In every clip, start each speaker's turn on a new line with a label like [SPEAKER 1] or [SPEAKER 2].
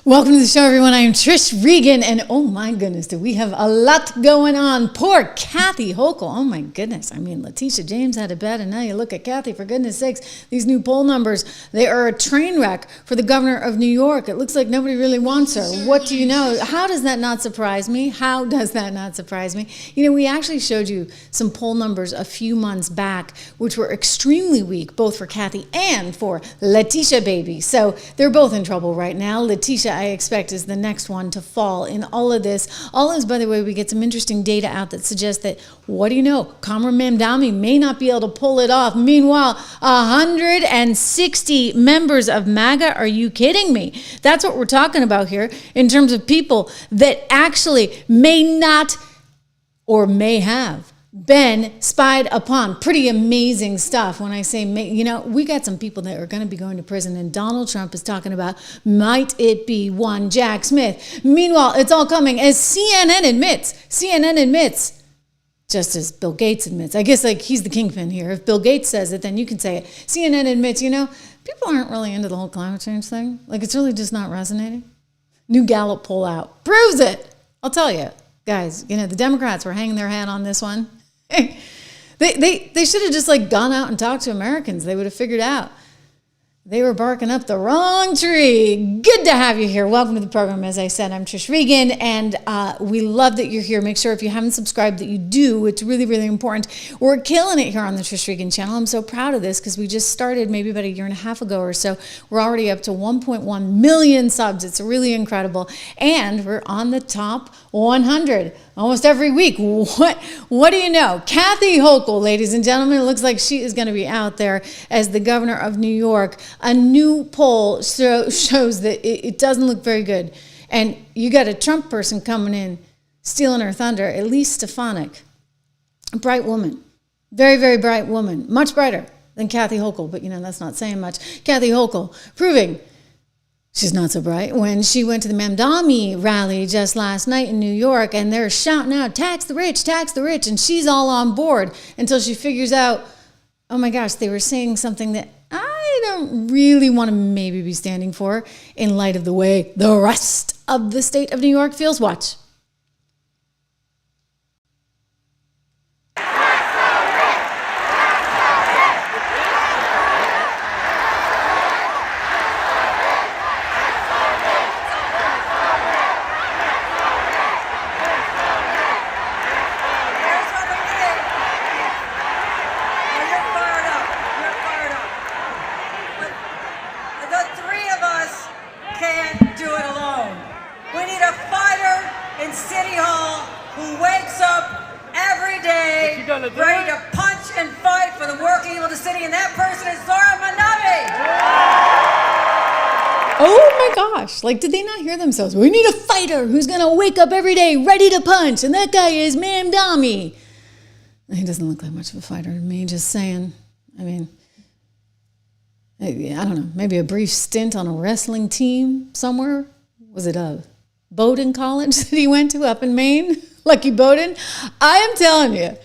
[SPEAKER 1] Welcome to the show, everyone. I am Trish Regan, and oh my goodness, do we have a lot going on. Poor Kathy Hochul. Oh my goodness. I mean, Letitia James had it bad, and now you look at Kathy. For goodness sakes, these new poll numbers, they are a train wreck for the governor of New York. It looks like nobody really wants her. What do you know? How does that not surprise me? How does that not surprise me? You know, we actually showed you some poll numbers a few months back, which were extremely weak, both for Kathy and for Letitia, baby. So they're both in trouble right now. Letitia, I expect, is the next one to fall in all of this. All of this, by the way, we get some interesting data out that suggests that, what do you know, Comrade Mamdani may not be able to pull it off. Meanwhile, 160 members of MAGA, are you kidding me? That's what we're talking about here in terms of people that actually may not or may have been spied upon. Pretty amazing stuff. When I say, you know, we got some people that are going to be going to prison, and Donald Trump is talking about, might it be one Jack Smith? Meanwhile, it's all coming as CNN admits, just as Bill Gates admits. I guess like he's the kingpin here. If Bill Gates says it, then you can say it. CNN admits, you know, people aren't really into the whole climate change thing. Like, it's really just not resonating. New Gallup poll out proves it. I'll tell you, guys, you know, the Democrats were hanging their hat on this one. They should have just like gone out and talked to Americans. They would have figured out they were barking up the wrong tree. Good to have you here. Welcome to the program. As I said, I'm Trish Regan, and we love that you're here. Make sure if you haven't subscribed that you do. It's really, really important. We're killing it here on the Trish Regan channel. I'm so proud of this because we just started maybe about a year and a half ago or so. We're already up to 1.1 million subs. It's really incredible. And we're on the top 100 almost every week. What do you know? Kathy Hochul, ladies and gentlemen, it looks like she is going to be out there as the governor of New York. A new poll shows that it doesn't look very good. And you got a Trump person coming in, stealing her thunder. Elise Stefanik, a bright woman, very, very bright woman, much brighter than Kathy Hochul. But, you know, that's not saying much. Kathy Hochul proving she's not so bright when she went to the Mamdani rally just last night in New York, and they're shouting out, tax the rich, and she's all on board until she figures out, oh my gosh, they were saying something that I don't really want to maybe be standing for in light of the way the rest of the state of New York feels. Watch.
[SPEAKER 2] Ready to punch and fight for the working people of the city, and that person is Mamdani.
[SPEAKER 1] Oh my gosh, like, did they not hear themselves? We need a fighter who's going to wake up every day ready to punch, and that guy is Mamdani. He doesn't look like much of a fighter to me, just saying. I mean, I don't know, maybe a brief stint on a wrestling team somewhere. Was it a Bowdoin College that he went to up in Maine? Lucky Bowdoin? I am telling you,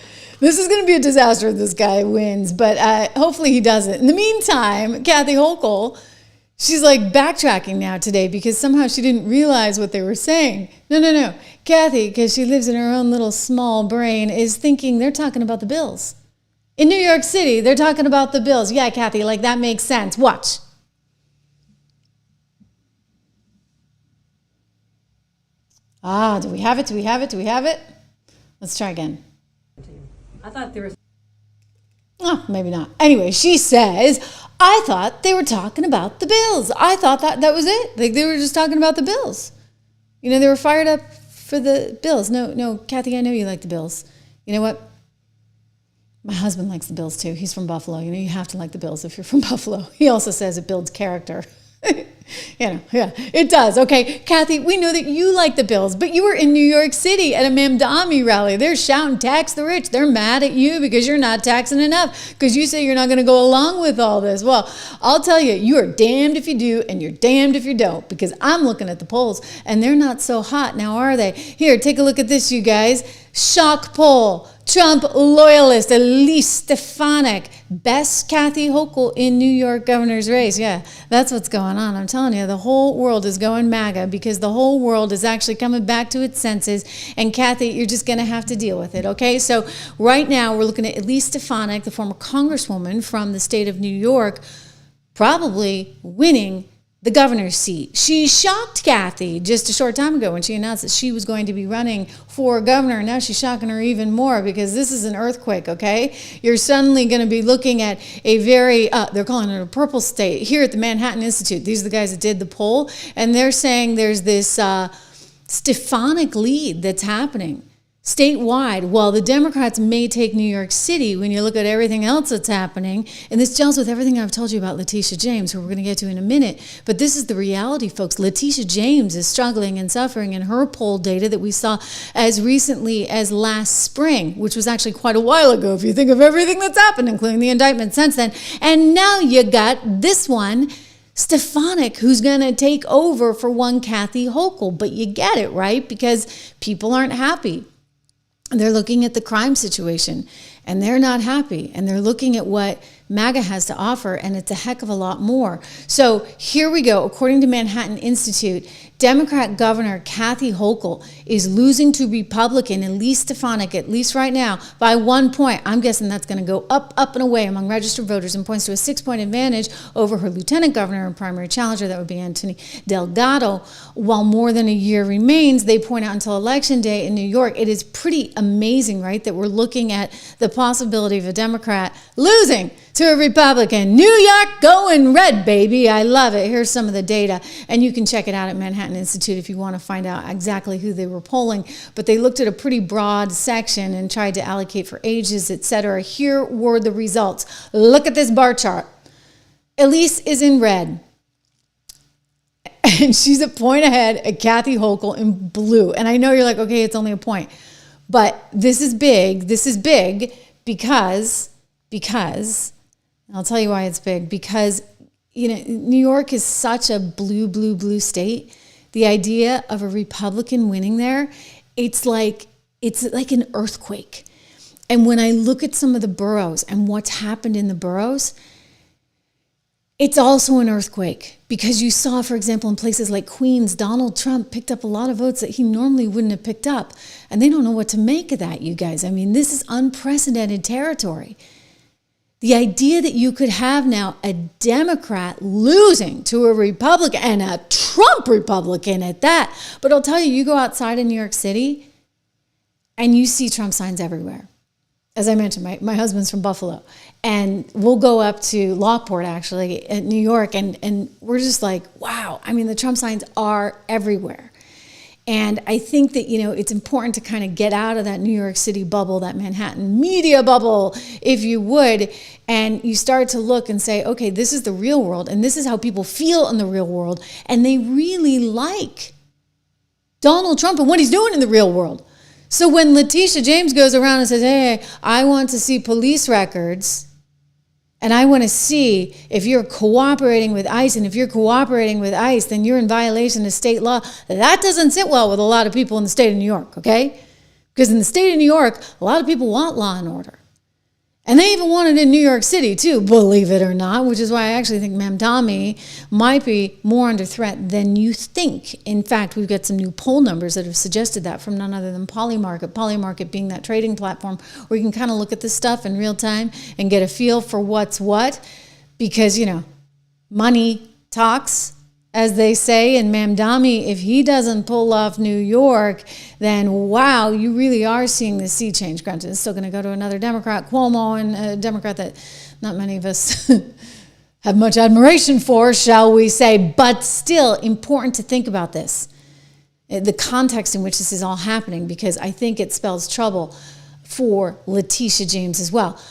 [SPEAKER 1] this is going to be a disaster if this guy wins, but hopefully he doesn't. In the meantime, Kathy Hochul, she's like backtracking now today because somehow she didn't realize what they were saying. No. Kathy, because she lives in her own little small brain, is thinking they're talking about the bills. In New York City, they're talking about the bills. Yeah, Kathy, like that makes sense. Watch. Do we have it? Let's try again.
[SPEAKER 2] I thought there was...
[SPEAKER 1] Oh, maybe not. Anyway, she says, I thought they were talking about the bills. I thought that was it. Like, they were just talking about the bills. You know, they were fired up for the bills. No, Kathy, I know you like the bills. You know what? My husband likes the bills too. He's from Buffalo. You know, you have to like the bills if you're from Buffalo. He also says it builds character. Yeah, it does. Okay, Kathy, we know that you like the bills, but you were in New York City at a Mamdani rally. They're shouting, tax the rich. They're mad at you because you're not taxing enough because you say you're not going to go along with all this. Well, I'll tell you, you are damned if you do and you're damned if you don't, because I'm looking at the polls and they're not so hot now, are they? Here, take a look at this, you guys. Shock poll. Trump loyalist Elise Stefanik best Kathy Hochul in New York governor's race. Yeah, that's what's going on. I'm telling you, the whole world is going MAGA because the whole world is actually coming back to its senses. And Kathy, you're just going to have to deal with it, okay? So right now we're looking at Elise Stefanik, the former congresswoman from the state of New York, probably winning the governor's seat. She shocked Kathy just a short time ago when she announced that she was going to be running for governor. Now she's shocking her even more because this is an earthquake, okay? You're suddenly going to be looking at a very, they're calling it a purple state here at the Manhattan Institute. These are the guys that did the poll, and they're saying there's this Stefanik lead that's happening statewide. While the Democrats may take New York City, when you look at everything else that's happening, and this gels with everything I've told you about Letitia James, who we're going to get to in a minute, but this is the reality, folks. Letitia James is struggling and suffering in her poll data that we saw as recently as last spring, which was actually quite a while ago, if you think of everything that's happened, including the indictment since then. And now you got this one, Stefanik, who's going to take over for one Kathy Hochul. But you get it, right? Because people aren't happy. They're looking at the crime situation, and they're not happy. And they're looking at what MAGA has to offer, and it's a heck of a lot more. So here we go. According to Manhattan Institute, Democrat Governor Kathy Hochul is losing to Republican Elise Stefanik, at least right now, by 1 point. I'm guessing that's going to go up, up, and away among registered voters and points to a 6-point advantage over her lieutenant governor and primary challenger. That would be Anthony Delgado. While more than a year remains, they point out until Election Day in New York. It is pretty amazing, right, that we're looking at the possibility of a Democrat losing to a Republican. New York going red, baby. I love it. Here's some of the data, and you can check it out at Manhattan Institute if you want to find out exactly who they were polling. But they looked at a pretty broad section and tried to allocate for ages, etc. Here were the results. Look at this bar chart. Elise is in red, and she's a point ahead of Kathy Hochul in blue. And I know you're like, okay, it's only a point. But this is big. This is big because I'll tell you why it's big. Because, you know, New York is such a blue, blue, blue state. The idea of a Republican winning there, it's like an earthquake. And when I look at some of the boroughs and what's happened in the boroughs, it's also an earthquake. Because you saw, for example, in places like Queens, Donald Trump picked up a lot of votes that he normally wouldn't have picked up. And they don't know what to make of that, you guys. I mean, this is unprecedented territory. The idea that you could have now a Democrat losing to a Republican, and a Trump Republican at that. But I'll tell you, you go outside in New York City and you see Trump signs everywhere. As I mentioned, my husband's from Buffalo, and we'll go up to Lockport, actually, in New York, and we're just like, wow. I mean, the Trump signs are everywhere. And I think that, you know, it's important to kind of get out of that New York City bubble, that Manhattan media bubble, if you would, and you start to look and say, okay, this is the real world, and this is how people feel in the real world, and they really like Donald Trump and what he's doing in the real world. So when Letitia James goes around and says, hey, I want to see police records, and I want to see if you're cooperating with ICE, and if you're cooperating with ICE, then you're in violation of state law. That doesn't sit well with a lot of people in the state of New York, okay? Because in the state of New York, a lot of people want law and order. And they even want it in New York City too, believe it or not, which is why I actually think Mamdani might be more under threat than you think. In fact, we've got some new poll numbers that have suggested that from none other than Polymarket. Polymarket being that trading platform where you can kind of look at this stuff in real time and get a feel for what's what. Because, you know, money talks, as they say, and Mamdani, if he doesn't pull off New York, then wow, you really are seeing the sea change. Granted, it's still going to go to another Democrat, Cuomo, and a Democrat that not many of us have much admiration for, shall we say, but still important to think about this, the context in which this is all happening, because I think it spells trouble for Letitia James as well.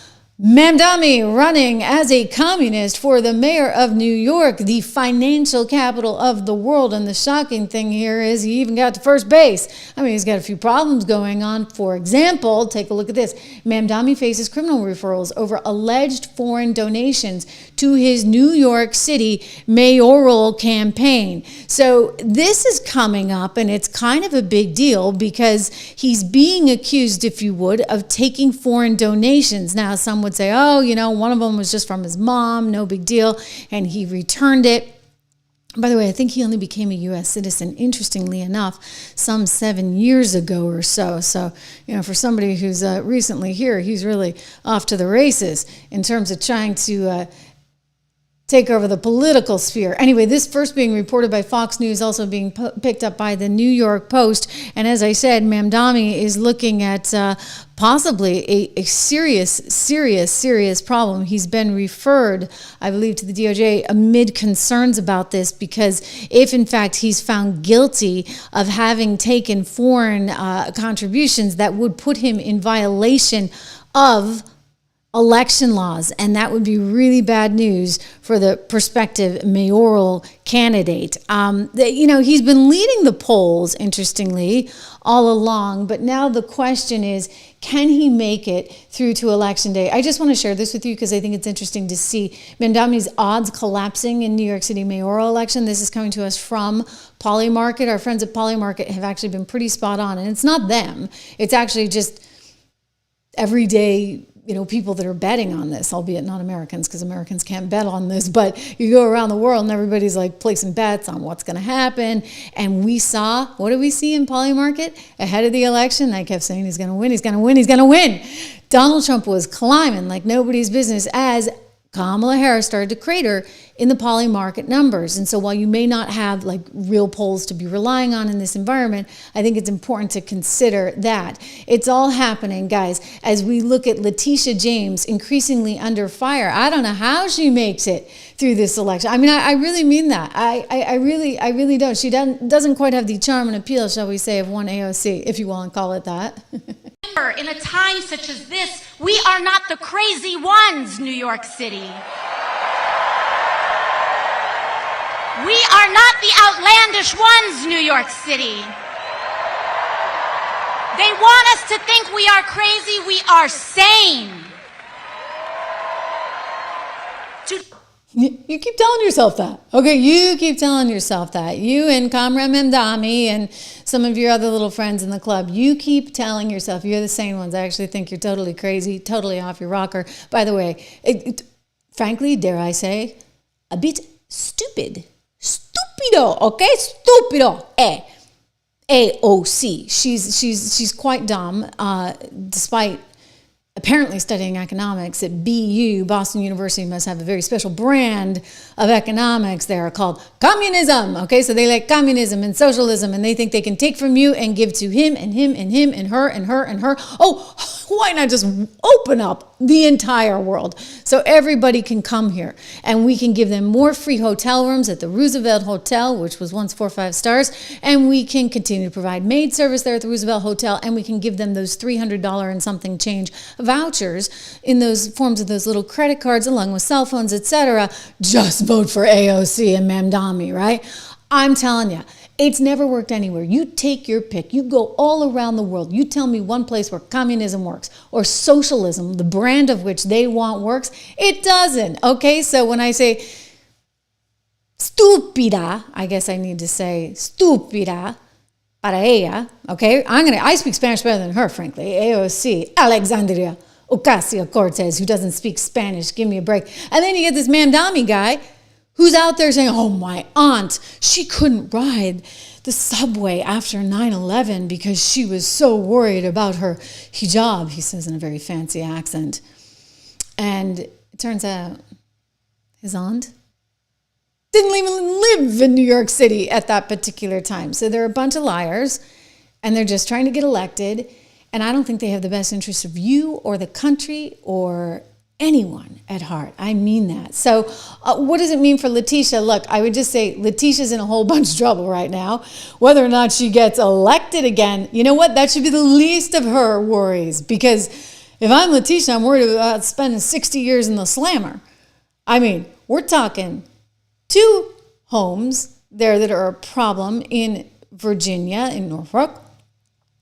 [SPEAKER 1] Mamdani running as a communist for the mayor of New York, the financial capital of the world. And the shocking thing here is he even got to first base. I mean, he's got a few problems going on. For example, take a look at this. Mamdani faces criminal referrals over alleged foreign donations to his New York City mayoral campaign. So this is coming up, and it's kind of a big deal because he's being accused, if you would, of taking foreign donations. Now, some would say, oh, you know, one of them was just from his mom, no big deal, and he returned it. By the way, I think he only became a U.S. citizen, interestingly enough, some 7 years ago or so. So, you know, for somebody who's recently here, he's really off to the races in terms of trying to take over the political sphere. Anyway, this first being reported by Fox News, also being picked up by the New York Post. And as I said, Mamdani is looking at possibly a serious problem. He's been referred, I believe, to the DOJ amid concerns about this, because if in fact he's found guilty of having taken foreign contributions, that would put him in violation of election laws, and that would be really bad news for the prospective mayoral candidate. You know, he's been leading the polls, interestingly, all along, but now the question is, can he make it through to Election Day? I just want to share this with you because I think it's interesting to see Mamdani's odds collapsing in New York City mayoral election. This is coming to us from Polymarket. Our friends at Polymarket have actually been pretty spot on, and it's not them. It's actually just everyday, you know, people that are betting on this, albeit not Americans, because Americans can't bet on this, but you go around the world and everybody's like placing bets on what's going to happen. And we saw, what did we see in Polymarket ahead of the election? I kept saying he's going to win, he's going to win, he's going to win. Donald Trump was climbing like nobody's business as Kamala Harris started to crater in the Polymarket numbers. And so while you may not have like real polls to be relying on in this environment, I think it's important to consider that. It's all happening, guys, as we look at Letitia James increasingly under fire. I don't know how she makes it through this election. I mean, I really mean that. I really don't. She doesn't quite have the charm and appeal, shall we say, of one AOC, if you want to call it that.
[SPEAKER 3] In a time such as this, we are not the crazy ones, New York City. We are not the outlandish ones, New York City. They want us to think we are crazy. We are sane.
[SPEAKER 1] You keep telling yourself that. Okay, you keep telling yourself that. You and Comrade Mamdani and some of your other little friends in the club, you keep telling yourself you're the stupid ones. I actually think you're totally crazy, totally off your rocker. By the way, frankly, dare I say, a bit stupid. Stupido, okay? Stupido. AOC. She's quite dumb, despite apparently studying economics at BU. Boston University must have a very special brand of economics there called communism. Okay, so they like communism and socialism, and they think they can take from you and give to him and him and him and her and her and her. Oh, why not just open up the entire world so everybody can come here, and we can give them more free hotel rooms at the Roosevelt Hotel, which was once 4 or 5 stars, and we can continue to provide maid service there at the Roosevelt Hotel, and we can give them those $300 and something change vouchers in those forms of those little credit cards along with cell phones, etc. Just vote for AOC and Mamdani, right? I'm telling you, it's never worked anywhere. You take your pick. You go all around the world. You tell me one place where communism works or socialism, the brand of which they want, works. It doesn't. Okay, so when I say stúpida, I guess I need to say stúpida para ella. Okay, I speak Spanish better than her, frankly. AOC, Alexandria Ocasio-Cortez, who doesn't speak Spanish. Give me a break. And then you get this Mamdani guy who's out there saying, oh, my aunt, she couldn't ride the subway after 9/11 because she was so worried about her hijab, he says in a very fancy accent. And it turns out his aunt didn't even live in New York City at that particular time. So they're a bunch of liars, and they're just trying to get elected. And I don't think they have the best interest of you or the country or anyone at heart. I mean that. So what does it mean for Letitia? Look, I would just say Letitia's in a whole bunch of trouble right now. Whether or not she gets elected again, you know what? That should be the least of her worries, because If I'm Letitia, I'm worried about spending 60 years in the slammer. I mean, we're talking 2 homes there that are a problem in Virginia, in Norfolk.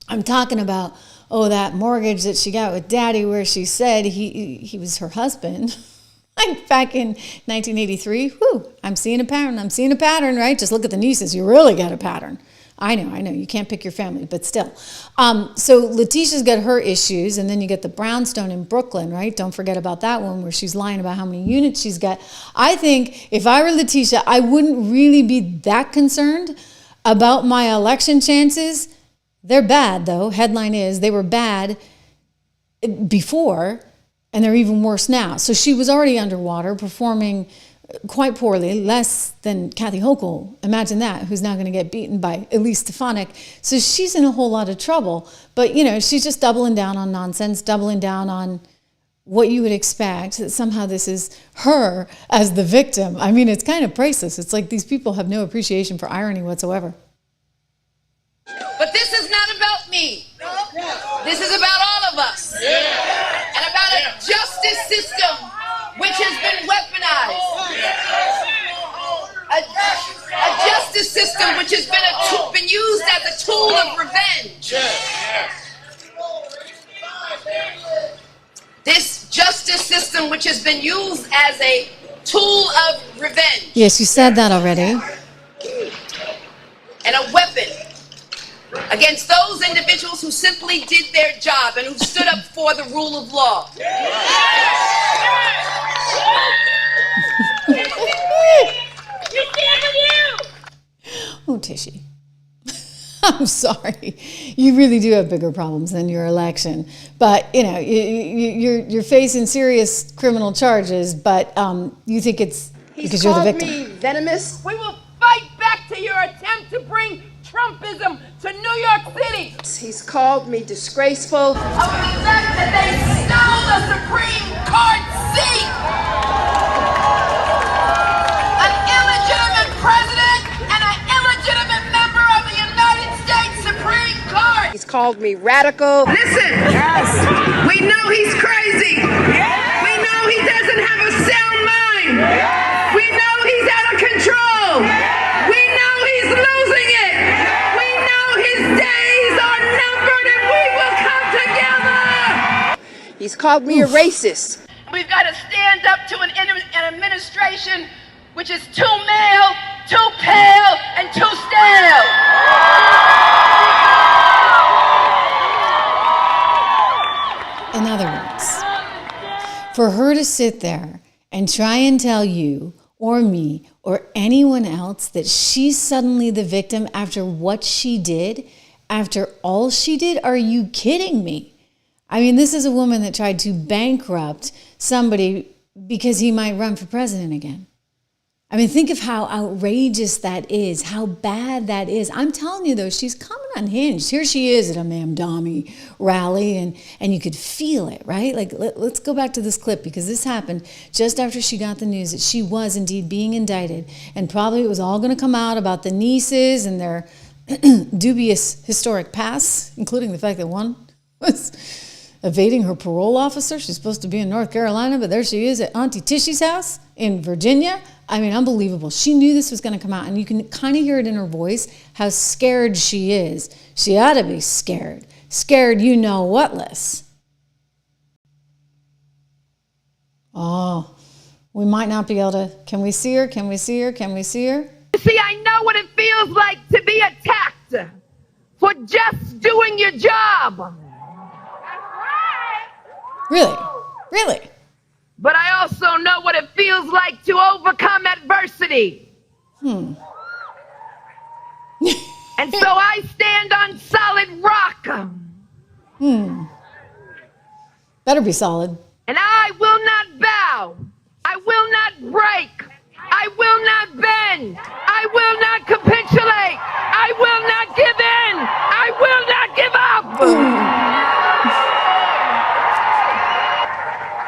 [SPEAKER 1] I'm talking about, that mortgage that she got with daddy where she said he was her husband. Like back in 1983, I'm seeing a pattern, right? Just look at the nieces. You really got a pattern. I know. You can't pick your family, but still. So Letitia's got her issues, and then you get the brownstone in Brooklyn, right? Don't forget about that one where she's lying about how many units she's got. I think if I were Letitia, I wouldn't really be that concerned about my election chances. They're bad, though. Headline is, they were bad before, and they're even worse now. So she was already underwater, performing quite poorly, less than Kathy Hochul. Imagine that, who's now going to get beaten by Elise Stefanik. So she's in a whole lot of trouble. But, she's just doubling down on nonsense, doubling down on what you would expect, that somehow this is her as the victim. I mean, it's kind of priceless. It's like these people have no appreciation for irony whatsoever.
[SPEAKER 4] But this is not about me. This is about all of us. And about a justice system which has been weaponized. A justice system which has been used as a tool of revenge. This justice system which has been used as a tool of revenge.
[SPEAKER 1] Yes, you said that already.
[SPEAKER 4] And a weapon against those individuals who simply did their job and who stood up for the rule of law.
[SPEAKER 1] Oh, Tishy. I'm sorry. You really do have bigger problems than your election. But, you're facing serious criminal charges, but you think it's because you're the victim.
[SPEAKER 4] He's called me venomous. We will fight back to your attempt to bring Trumpism to New York City. He's called me disgraceful. Of the fact that they stole the Supreme Court seat. An illegitimate president and an illegitimate member of the United States Supreme Court. He's called me radical. Listen, we know he's crazy. We know he doesn't have a sound mind. We know he's out of control. We know he's losing it. We know his days are numbered and we will come together. He's called me a racist. We've got to stand up to an administration which is too male, too pale, and too stale.
[SPEAKER 1] In other words, for her to sit there and try and tell you or me or anyone else that she's suddenly the victim after what she did, after all she did, are you kidding me? I mean, this is a woman that tried to bankrupt somebody because he might run for president again. I mean, think of how outrageous that is, how bad that is. I'm telling you, though, she's coming unhinged. Here she is at a Mamdani rally, and you could feel it, right? Like, let's go back to this clip, because this happened just after she got the news that she was indeed being indicted, and probably it was all going to come out about the nieces and their dubious historic past, including the fact that one was evading her parole officer. She's supposed to be in North Carolina, but there she is at Auntie Tishy's house in Virginia. I mean, unbelievable. She knew this was going to come out, and you can kind of hear it in her voice, how scared she is. She ought to be scared. Scared you know what-less. Oh, we might not be able to. Can we see her? Can we see her? Can we see her?
[SPEAKER 4] See, I know what it feels like to be attacked for just doing your job.
[SPEAKER 1] Really? Really?
[SPEAKER 4] But I also know what it feels like to overcome adversity. And so I stand on solid rock.
[SPEAKER 1] Better be solid.
[SPEAKER 4] And I will not bow. I will not break. I will not bend. I will not capitulate. I will not give in. I will not give up.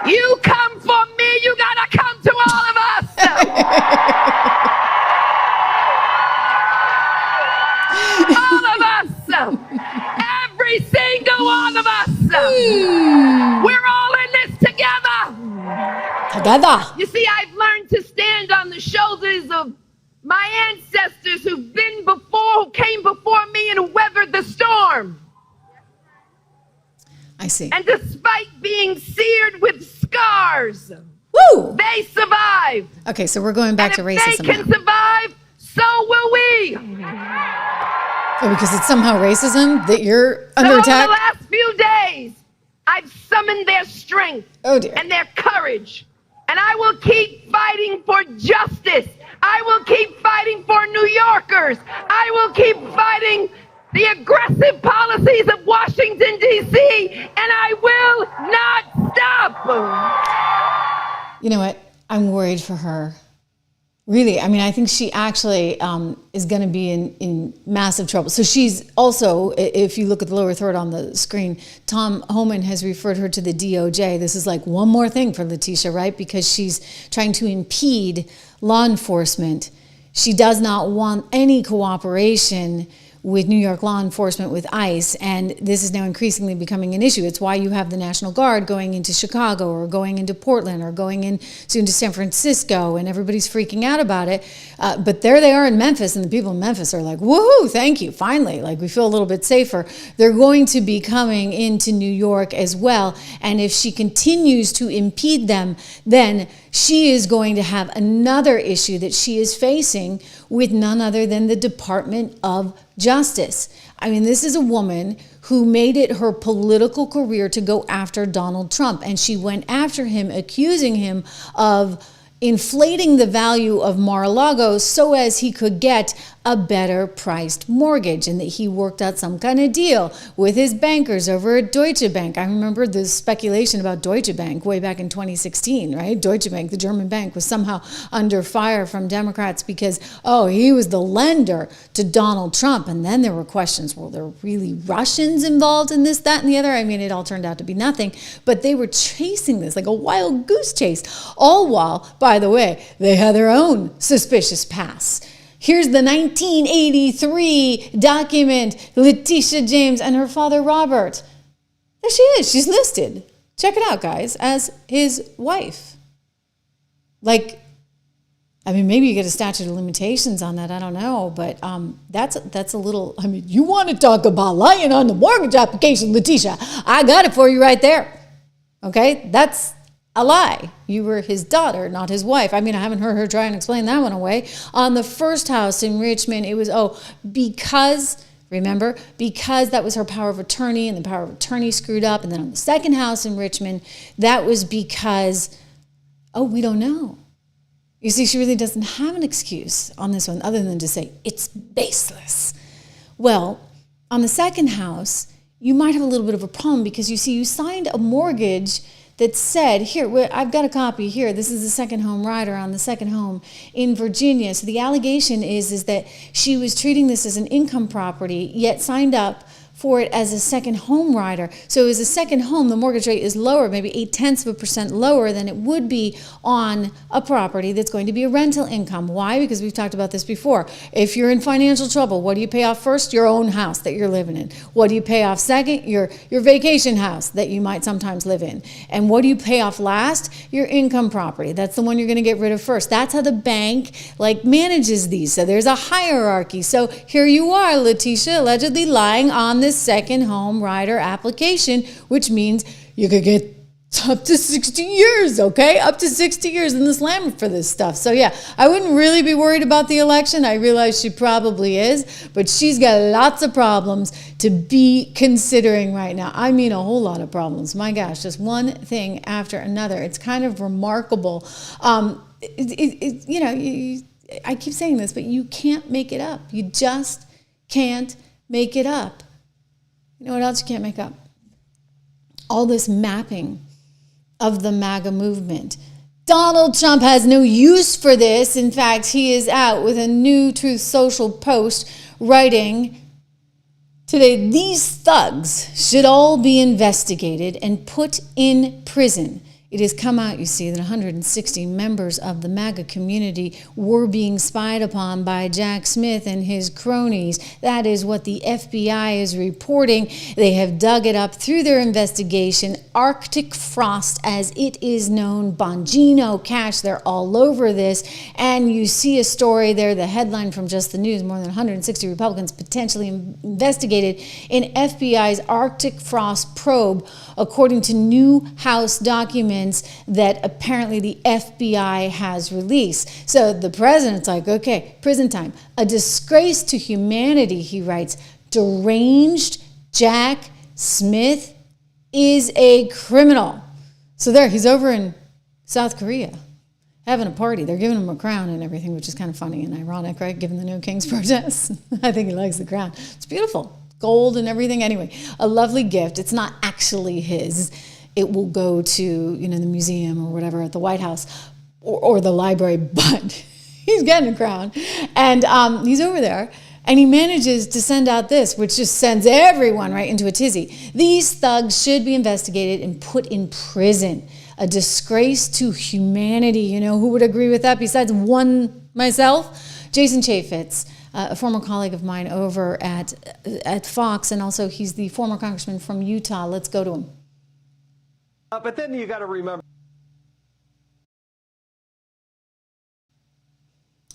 [SPEAKER 4] You come for me, you gotta come to all of us. All of us. Every single one of us. We're
[SPEAKER 1] together.
[SPEAKER 4] You see, I've learned to stand on the shoulders of my ancestors who came before me and weathered the storm.
[SPEAKER 1] I see.
[SPEAKER 4] And despite being seared with scars,
[SPEAKER 1] Woo!
[SPEAKER 4] they survived.
[SPEAKER 1] Okay, so we're going back to racism.
[SPEAKER 4] If they can survive, so will we.
[SPEAKER 1] Oh, because it's somehow racism that you're under attack?
[SPEAKER 4] Over the last few days, I've summoned their strength and their courage. And I will keep fighting for justice. I will keep fighting for New Yorkers. I will keep fighting the aggressive policies of Washington, D.C., and I will not stop.
[SPEAKER 1] You know what? I'm worried for her. Really, I mean, I think she actually is going to be in massive trouble. So she's also, if you look at the lower third on the screen, Tom Homan has referred her to the DOJ. This is like one more thing for Letitia, right? Because she's trying to impede law enforcement. She does not want any cooperation with New York law enforcement, with ICE, and this is now increasingly becoming an issue. It's why you have the National Guard going into Chicago or going into Portland or going in soon to San Francisco, and everybody's freaking out about it. But there they are in Memphis, and the people in Memphis are like, woohoo, thank you, finally, like we feel a little bit safer. They're going to be coming into New York as well, and if she continues to impede them, then she is going to have another issue that she is facing with none other than the Department of Justice. I mean, this is a woman who made it her political career to go after Donald Trump, and she went after him, accusing him of inflating the value of Mar-a-Lago so as he could get a better priced mortgage, and that he worked out some kind of deal with his bankers over at Deutsche Bank. I remember the speculation about Deutsche Bank way back in 2016, right? Deutsche Bank, the German bank, was somehow under fire from Democrats because, he was the lender to Donald Trump. And then there were questions, were there really Russians involved in this, that, and the other? I mean, it all turned out to be nothing, but they were chasing this like a wild goose chase, all while, by the way, they had their own suspicious past. Here's the 1983 document, Letitia James and her father, Robert. There she is. She's listed. Check it out, guys, as his wife. Like, I mean, maybe you get a statute of limitations on that. I don't know. But that's a little, I mean, you want to talk about lying on the mortgage application, Letitia. I got it for you right there. Okay? That's a lie. You were his daughter, not his wife. I mean, I haven't heard her try and explain that one away. On the first house in Richmond, it was, because that was her power of attorney, and the power of attorney screwed up. And then on the second house in Richmond, that was because, we don't know. You see, she really doesn't have an excuse on this one other than to say, it's baseless. Well, on the second house, you might have a little bit of a problem because you see, you signed a mortgage that said, here, I've got a copy here. This is the second home rider on the second home in Virginia. So the allegation is that she was treating this as an income property, yet signed up for it as a second home rider. So as a second home, the mortgage rate is lower, maybe 0.8% lower than it would be on a property that's going to be a rental income. Why? Because we've talked about this before. If you're in financial trouble, what do you pay off first? Your own house that you're living in. What do you pay off second? Your vacation house that you might sometimes live in. And what do you pay off last? Your income property. That's the one you're going to get rid of first. That's how the bank manages these. So there's a hierarchy. So here you are, Letitia, allegedly lying on this second home rider application, which means you could get up to 60 years, okay? Up to 60 years in the slammer for this stuff. So yeah, I wouldn't really be worried about the election. I realize she probably is, but she's got lots of problems to be considering right now. I mean, a whole lot of problems. My gosh, just one thing after another. It's kind of remarkable. I keep saying this, but you can't make it up. You just can't make it up. You know what else you can't make up? All this mapping of the MAGA movement. Donald Trump has no use for this. In fact, he is out with a new Truth Social post writing today, these thugs should all be investigated and put in prison. it has come out, you see, that 160 members of the MAGA community were being spied upon by Jack Smith and his cronies. That is what the FBI is reporting. They have dug it up through their investigation. Arctic Frost, as it is known, Bongino Cash, they're all over this. And you see a story there, the headline from Just the News, more than 160 Republicans potentially investigated in FBI's Arctic Frost probe, according to new House documents that apparently the FBI has released. So the president's like, okay, prison time. A disgrace to humanity, he writes. Deranged Jack Smith is a criminal. So there, he's over in South Korea having a party. They're giving him a crown and everything, which is kind of funny and ironic, right? Given the No Kings protests. I think he likes the crown. It's beautiful. Gold and everything. Anyway, a lovely gift. It's not actually his. It will go to, the museum or whatever at the White House or the library, but he's getting a crown. And he's over there, and he manages to send out this, which just sends everyone right into a tizzy. These thugs should be investigated and put in prison. A disgrace to humanity. Who would agree with that besides myself? Jason Chaffetz, a former colleague of mine over at Fox, and also he's the former congressman from Utah. Let's go to him.
[SPEAKER 5] But then you got to remember.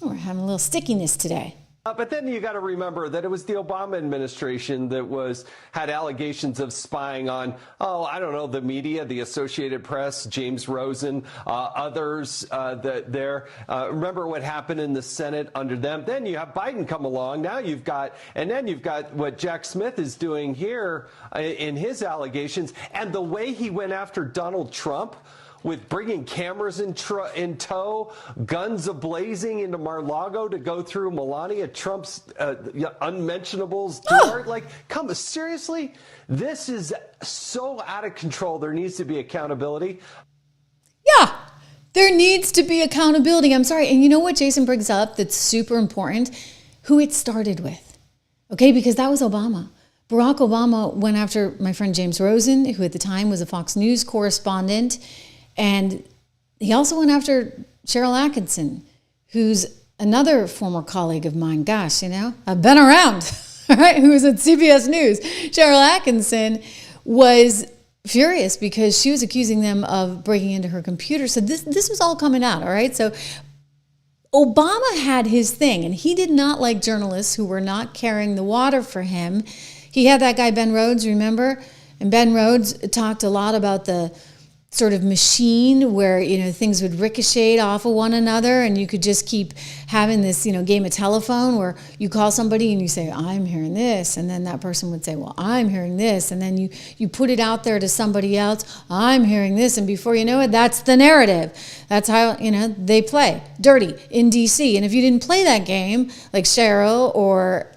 [SPEAKER 1] Oh, we're having a little stickiness today.
[SPEAKER 5] But then you got to remember that it was the Obama administration that had allegations of spying on, the media, the Associated Press, James Rosen, others remember what happened in the Senate under them. Then you have Biden come along. Now you've got what Jack Smith is doing here in his allegations, and the way he went after Donald Trump, with bringing cameras in tow, guns ablazing into Mar-a-Lago to go through Melania Trump's unmentionables door. Seriously? This is so out of control. There needs to be accountability.
[SPEAKER 1] Yeah, there needs to be accountability. I'm sorry. And you know what Jason brings up that's super important? Who it started with. Okay, because that was Obama. Barack Obama went after my friend James Rosen, who at the time was a Fox News correspondent. And he also went after Cheryl Atkinson, who's another former colleague of mine. Gosh, I've been around, right? Who was at CBS News. Cheryl Atkinson was furious because she was accusing them of breaking into her computer. So this was all coming out, all right? So Obama had his thing, and he did not like journalists who were not carrying the water for him. He had that guy, Ben Rhodes, remember? And Ben Rhodes talked a lot about the sort of machine where, things would ricochet off of one another, and you could just keep having this, game of telephone where you call somebody and you say, I'm hearing this. And then that person would say, well, I'm hearing this. And then you put it out there to somebody else, I'm hearing this. And before you know it, that's the narrative. That's how, they play dirty in DC. And if you didn't play that game, like Cheryl or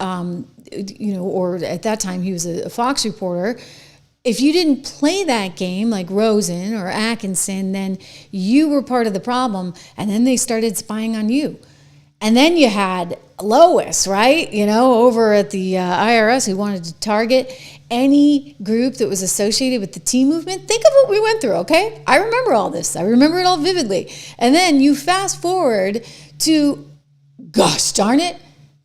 [SPEAKER 1] at that time he was a Fox reporter, if you didn't play that game like Rosen or Atkinson, then you were part of the problem, and then they started spying on you. And then you had Lois, right? Over at the IRS, who wanted to target any group that was associated with the Tea movement. Think of what we went through, okay? I remember all this. I remember it all vividly. And then you fast forward to, gosh darn it,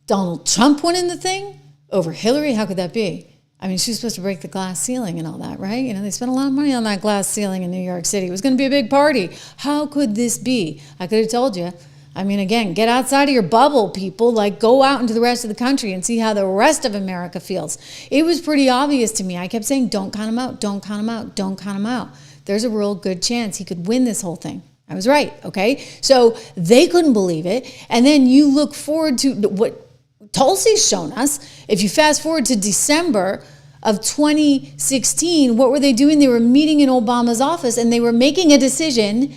[SPEAKER 1] Donald Trump winning the thing over Hillary. How could that be? I mean, she was supposed to break the glass ceiling and all that, right? They spent a lot of money on that glass ceiling in New York City. It was going to be a big party. How could this be? I could have told you. I mean, again, get outside of your bubble, people. Go out into the rest of the country and see how the rest of America feels. It was pretty obvious to me. I kept saying, don't count him out, don't count him out, don't count him out. There's a real good chance he could win this whole thing. I was right, okay? So they couldn't believe it. And then you look forward to what Tulsi's shown us. If you fast forward to December of 2016, what were they doing? They were meeting in Obama's office, and they were making a decision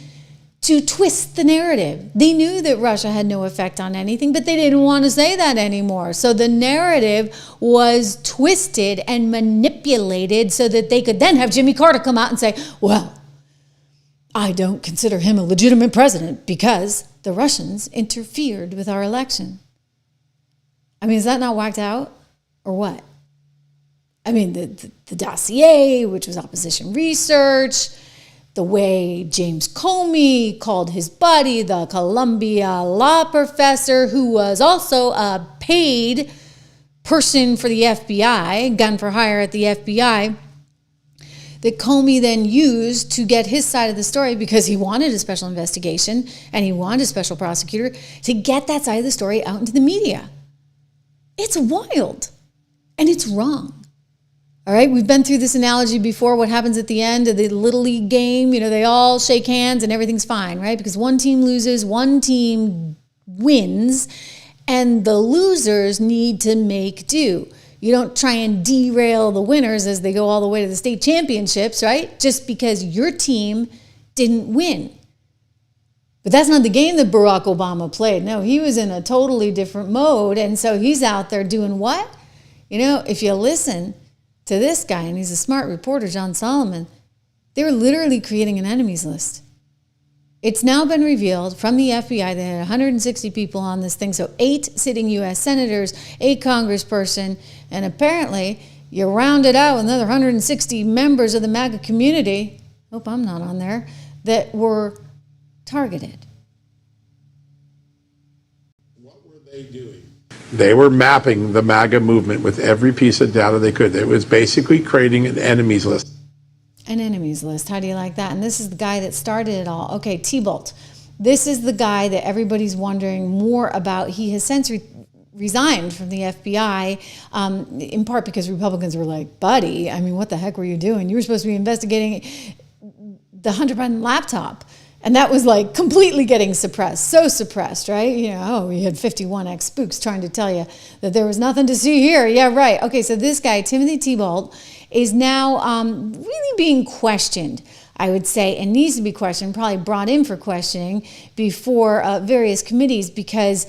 [SPEAKER 1] to twist the narrative. They knew that Russia had no effect on anything, but they didn't want to say that anymore. So the narrative was twisted and manipulated so that they could then have Jimmy Carter come out and say, well, I don't consider him a legitimate president because the Russians interfered with our election. I mean, is that not whacked out or what? I mean, the dossier, which was opposition research, the way James Comey called his buddy, the Columbia law professor, who was also a paid person for the FBI, gun for hire at the FBI, that Comey then used to get his side of the story because he wanted a special investigation and he wanted a special prosecutor to get that side of the story out into the media. It's wild and it's wrong. All right, we've been through this analogy before. What happens at the end of the Little League game? You know, they all shake hands and everything's fine, right? Because one team loses, one team wins, and the losers need to make do. You don't try and derail the winners as they go all the way to the state championships, right? Just because your team didn't win. But that's not the game that Barack Obama played. No, he was in a totally different mode. And so he's out there doing what? You know, if you listen to this guy, and he's a smart reporter, John Solomon, they were literally creating an enemies list. It's now been revealed from the FBI they had 160 people on this thing, so 8 sitting U.S. senators, 8 congressperson, and apparently you rounded out with another 160 members of the MAGA community, hope I'm not on there, that were targeted.
[SPEAKER 6] What were they doing? They were mapping the MAGA movement with every piece of data they could. It was basically creating an enemies list.
[SPEAKER 1] An enemies list. How do you like that? And this is the guy that started it all. Okay, Thibault. This is the guy that everybody's wondering more about. He has since resigned from the FBI, in part because Republicans were like, buddy, I mean, what the heck were you doing? You were supposed to be investigating the Hunter Biden laptop. And that was like completely getting suppressed, so suppressed, right? You know, we had 51 ex-spooks trying to tell you that there was nothing to see here. Yeah, right. Okay, so this guy, Timothy Thibault, is now really being questioned, I would say, and needs to be questioned, probably brought in for questioning before various committees, because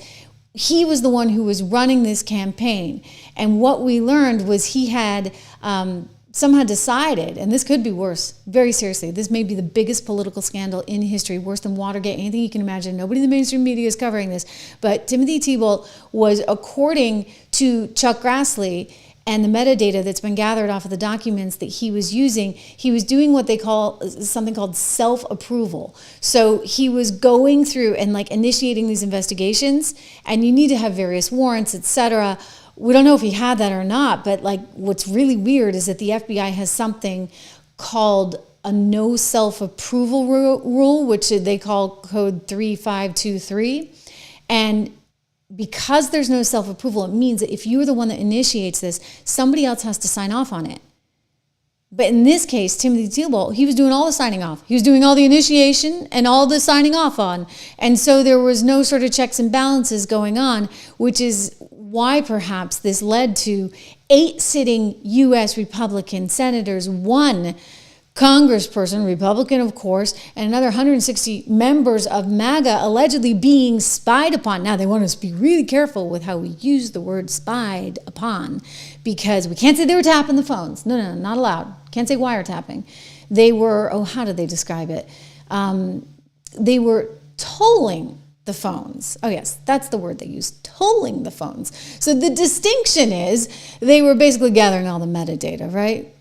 [SPEAKER 1] he was the one who was running this campaign. And what we learned was he had somehow decided, and this could be worse, very seriously, this may be the biggest political scandal in history, worse than Watergate, anything you can imagine. Nobody in the mainstream media is covering this. But Timothy Thibault was, according to Chuck Grassley and the metadata that's been gathered off of the documents that he was using, he was doing what they call something called self-approval. So he was going through and like initiating these investigations, and you need to have various warrants, etc. We don't know if he had that or not, but like what's really weird is that the FBI has something called a no self-approval rule, which they call code 3523. And because there's no self-approval, it means that if you're the one that initiates this, somebody else has to sign off on it. But in this case, Timothy Thibault, he was doing all the signing off. He was doing all the initiation and all the signing off on. And so there was no sort of checks and balances going on, which is why perhaps this led to 8 sitting U.S. Republican senators, 1 congressperson, Republican of course, and another 160 members of MAGA allegedly being spied upon. Now they want us to be really careful with how we use the word spied upon, because we can't say they were tapping the phones. No, not allowed. Can't say wiretapping. They were, how did they describe it? They were tolling the phones. Oh yes, that's the word they used, tolling the phones. So the distinction is they were basically gathering all the metadata, right?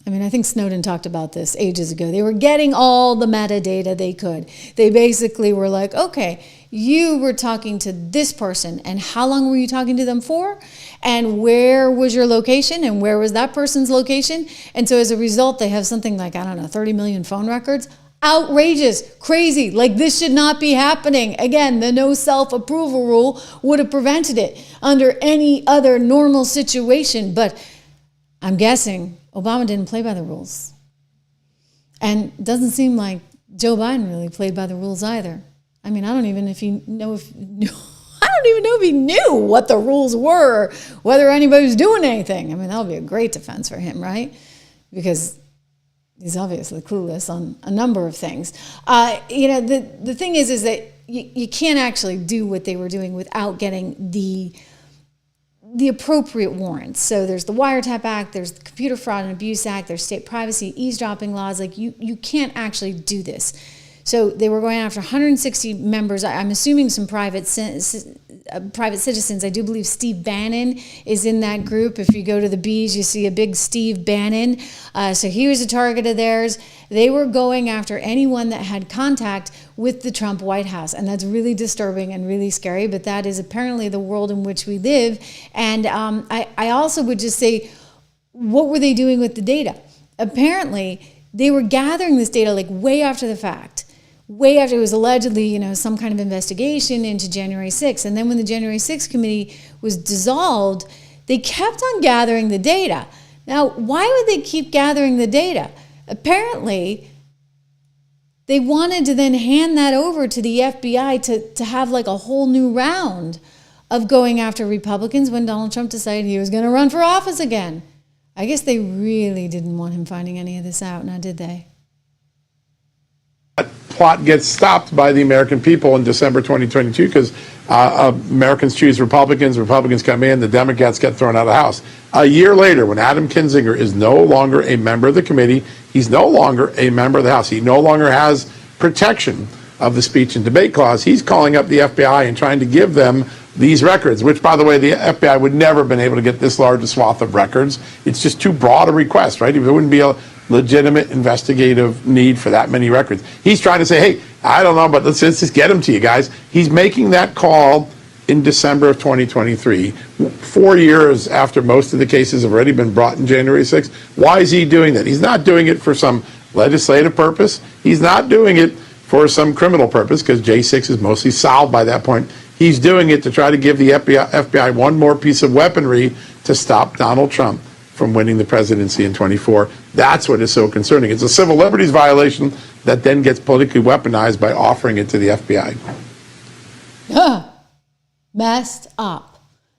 [SPEAKER 1] I mean, I think Snowden talked about this ages ago. They were getting all the metadata they could. They basically were like, okay, you were talking to this person, and how long were you talking to them for? And where was your location? And where was that person's location? And so as a result, they have something like, 30 million phone records. Outrageous, crazy, like this should not be happening. Again, the no self-approval rule would have prevented it under any other normal situation. But I'm guessing Obama didn't play by the rules. And it doesn't seem like Joe Biden really played by the rules either. I mean, I don't even know if he knew what the rules were, whether anybody was doing anything. I mean, that would be a great defense for him, right? Because he's obviously clueless on a number of things. The thing is that you can't actually do what they were doing without getting the appropriate warrants. So there's the Wiretap Act, there's the Computer Fraud and Abuse Act, there's state privacy, eavesdropping laws. Like you can't actually do this. So they were going after 160 members. I'm assuming some private citizens. I do believe Steve Bannon is in that group. If you go to the Bees, you see a big Steve Bannon. So he was a target of theirs. They were going after anyone that had contact with the Trump White House. And that's really disturbing and really scary. But that is apparently the world in which we live. And I also would just say, what were they doing with the data? Apparently, they were gathering this data like way after the fact. Way after it was allegedly, some kind of investigation into January 6th. And then when the January 6th committee was dissolved, they kept on gathering the data. Now, why would they keep gathering the data? Apparently, they wanted to then hand that over to the FBI to have like a whole new round of going after Republicans when Donald Trump decided he was going to run for office again. I guess they really didn't want him finding any of this out, now did they?
[SPEAKER 6] Plot gets stopped by the American people in December 2022 because Americans choose Republicans come in, the Democrats get thrown out of the House. A year later, when Adam Kinzinger is no longer a member of the committee, he's no longer a member of the House, he no longer has protection of the speech and debate clause, he's calling up the FBI and trying to give them these records, which, by the way, the FBI would never have been able to get this large a swath of records. It's just too broad a request, right? There wouldn't be a legitimate investigative need for that many records. He's trying to say, hey, I don't know, but let's just get them to you guys. He's making that call in December of 2023, 4 years after most of the cases have already been brought in January 6th. Why is he doing that? He's not doing it for some legislative purpose. He's not doing it for some criminal purpose, because J6 is mostly solved by that point. He's doing it to try to give the FBI one more piece of weaponry to stop Donald Trump from winning the presidency in 24. That's what is so concerning. It's a civil liberties violation that then gets politically weaponized by offering it to the FBI.
[SPEAKER 1] Messed up.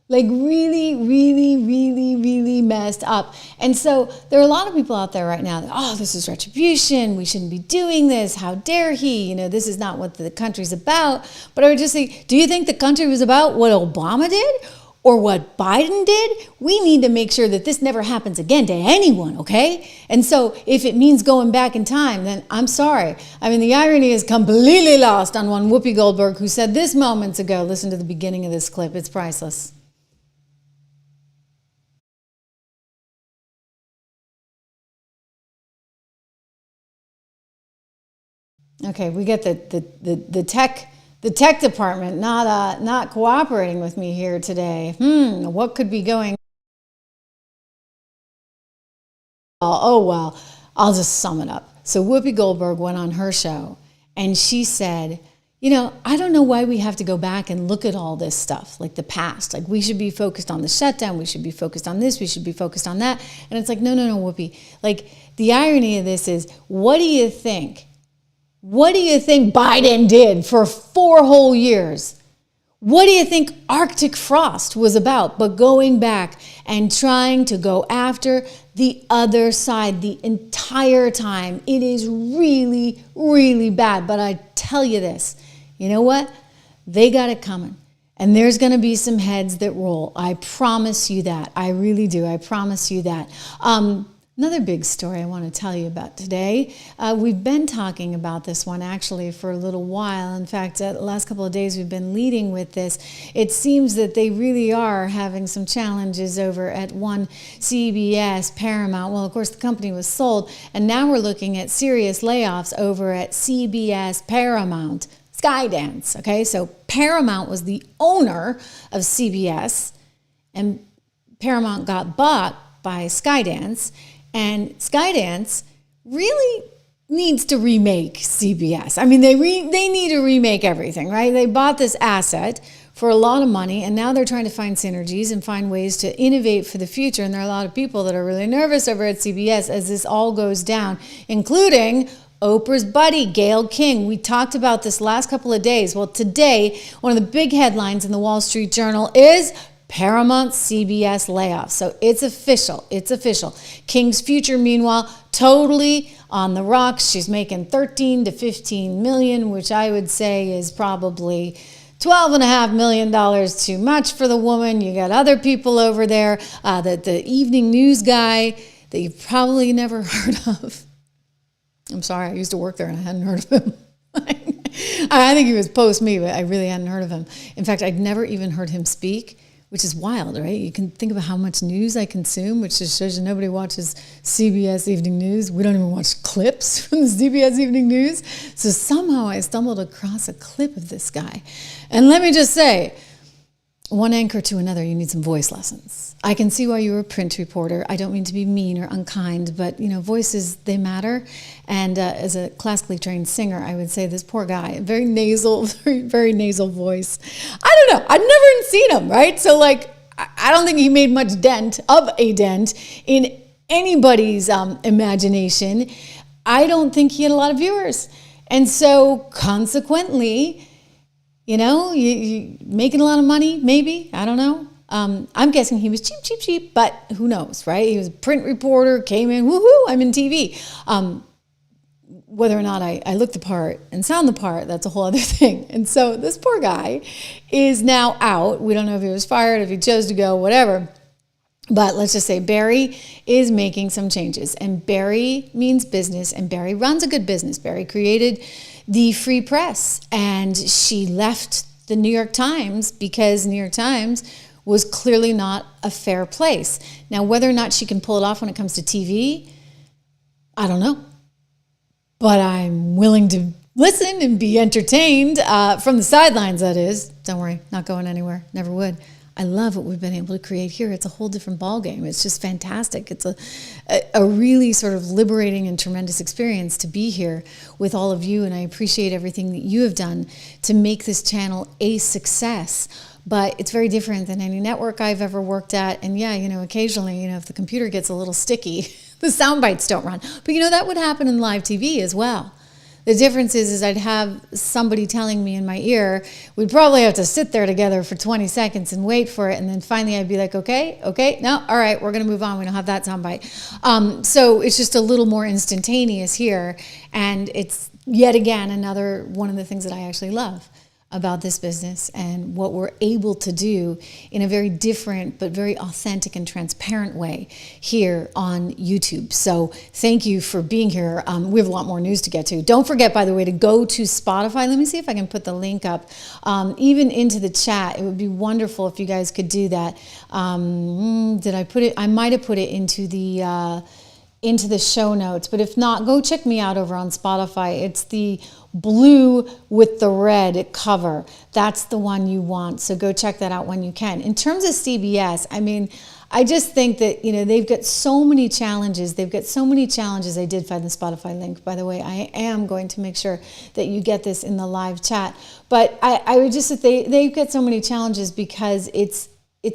[SPEAKER 1] Like really, really, really, really messed up. And so there are a lot of people out there right now that, oh, this is retribution. We shouldn't be doing this. How dare he? This is not what the country's about. But I would just say, do you think the country was about what Obama did or what Biden did? We need to make sure that this never happens again to anyone, okay? And so if it means going back in time, then I'm sorry. I mean, the irony is completely lost on one Whoopi Goldberg who said this moments ago. Listen to the beginning of this clip. It's priceless. Okay, we get the tech department not cooperating with me here today. What could be going on? Oh, well, I'll just sum it up. So Whoopi Goldberg went on her show and she said, I don't know why we have to go back and look at all this stuff, like the past. Like we should be focused on the shutdown. We should be focused on this. We should be focused on that. And it's like, no, Whoopi. Like the irony of this is, what do you think? What do you think Biden did for 4 whole years? What do you think Arctic frost was about but going back and trying to go after the other side the entire time? It is really, really bad. But I tell you this, you know what? They got it coming. And there's going to be some heads that roll. I promise you that. I really do. I promise you that. Another big story I want to tell you about today. We've been talking about this one actually for a little while. In fact, the last couple of days we've been leading with this. It seems that they really are having some challenges over at one CBS Paramount. Well, of course, the company was sold, and now we're looking at serious layoffs over at CBS Paramount. Skydance, okay? So Paramount was the owner of CBS, and Paramount got bought by Skydance. And Skydance really needs to remake CBS. I mean, they need to remake everything, right? They bought this asset for a lot of money, and now they're trying to find synergies and find ways to innovate for the future. And there are a lot of people that are really nervous over at CBS as this all goes down, including Oprah's buddy, Gayle King. We talked about this last couple of days. Well, today, one of the big headlines in the Wall Street Journal is Paramount CBS layoffs. So it's official. It's official. King's future, meanwhile, totally on the rocks. She's making $13 to $15 million, which I would say is probably $12.5 million too much for the woman. You got other people over there. The evening news guy that you've probably never heard of. I'm sorry, I used to work there and I hadn't heard of him. I think he was post me, but I really hadn't heard of him. In fact, I'd never even heard him speak, which is wild, right? You can think about how much news I consume, which just shows you nobody watches CBS Evening News. We don't even watch clips from the CBS Evening News. So somehow I stumbled across a clip of this guy. And let me just say, one anchor to another, you need some voice lessons. I can see why you're a print reporter. I don't mean to be mean or unkind, but voices, they matter. And as a classically trained singer, I would say this poor guy, very nasal, very nasal voice. I don't know. I've never even seen him, right? So I don't think he made much dent in anybody's imagination. I don't think he had a lot of viewers. And so consequently, you making a lot of money, maybe, I don't know. I'm guessing he was cheap, but who knows, right? He was a print reporter, came in, woohoo, I'm in TV. Whether or not I look the part and sound the part, that's a whole other thing. And so this poor guy is now out. We don't know if he was fired, if he chose to go, whatever. But let's just say Barry is making some changes. And Barry means business, and Barry runs a good business. Barry created the Free Press, and she left the New York Times because New York Times was clearly not a fair place. Now, whether or not she can pull it off when it comes to TV, I don't know. But I'm willing to listen and be entertained from the sidelines, that is. Don't worry, not going anywhere, never would. I love what we've been able to create here. It's a whole different ballgame. It's just fantastic. It's a really sort of liberating and tremendous experience to be here with all of you, and I appreciate everything that you have done to make this channel a success. But it's very different than any network I've ever worked at. And yeah, occasionally, if the computer gets a little sticky, the sound bites don't run. But that would happen in live TV as well. The difference is I'd have somebody telling me in my ear, we'd probably have to sit there together for 20 seconds and wait for it. And then finally I'd be like, okay, no, all right, we're going to move on. We don't have that soundbite. So it's just a little more instantaneous here. And it's yet again another one of the things that I actually love about this business and what we're able to do in a very different but very authentic and transparent way here on YouTube. So thank you for being here. We have a lot more news to get to. Don't forget, by the way, to go to Spotify. Let me see if I can put the link up even into the chat. It would be wonderful if you guys could do that. Did I put it? I might have put it into the show notes, but if not, go check me out over on Spotify. It's the blue with the red cover. That's the one you want. So go check that out when you can. In terms of CBS, I just think that, they've got so many challenges. I did find the Spotify link, by the way. I am going to make sure that you get this in the live chat. But I would just say they've got so many challenges because it's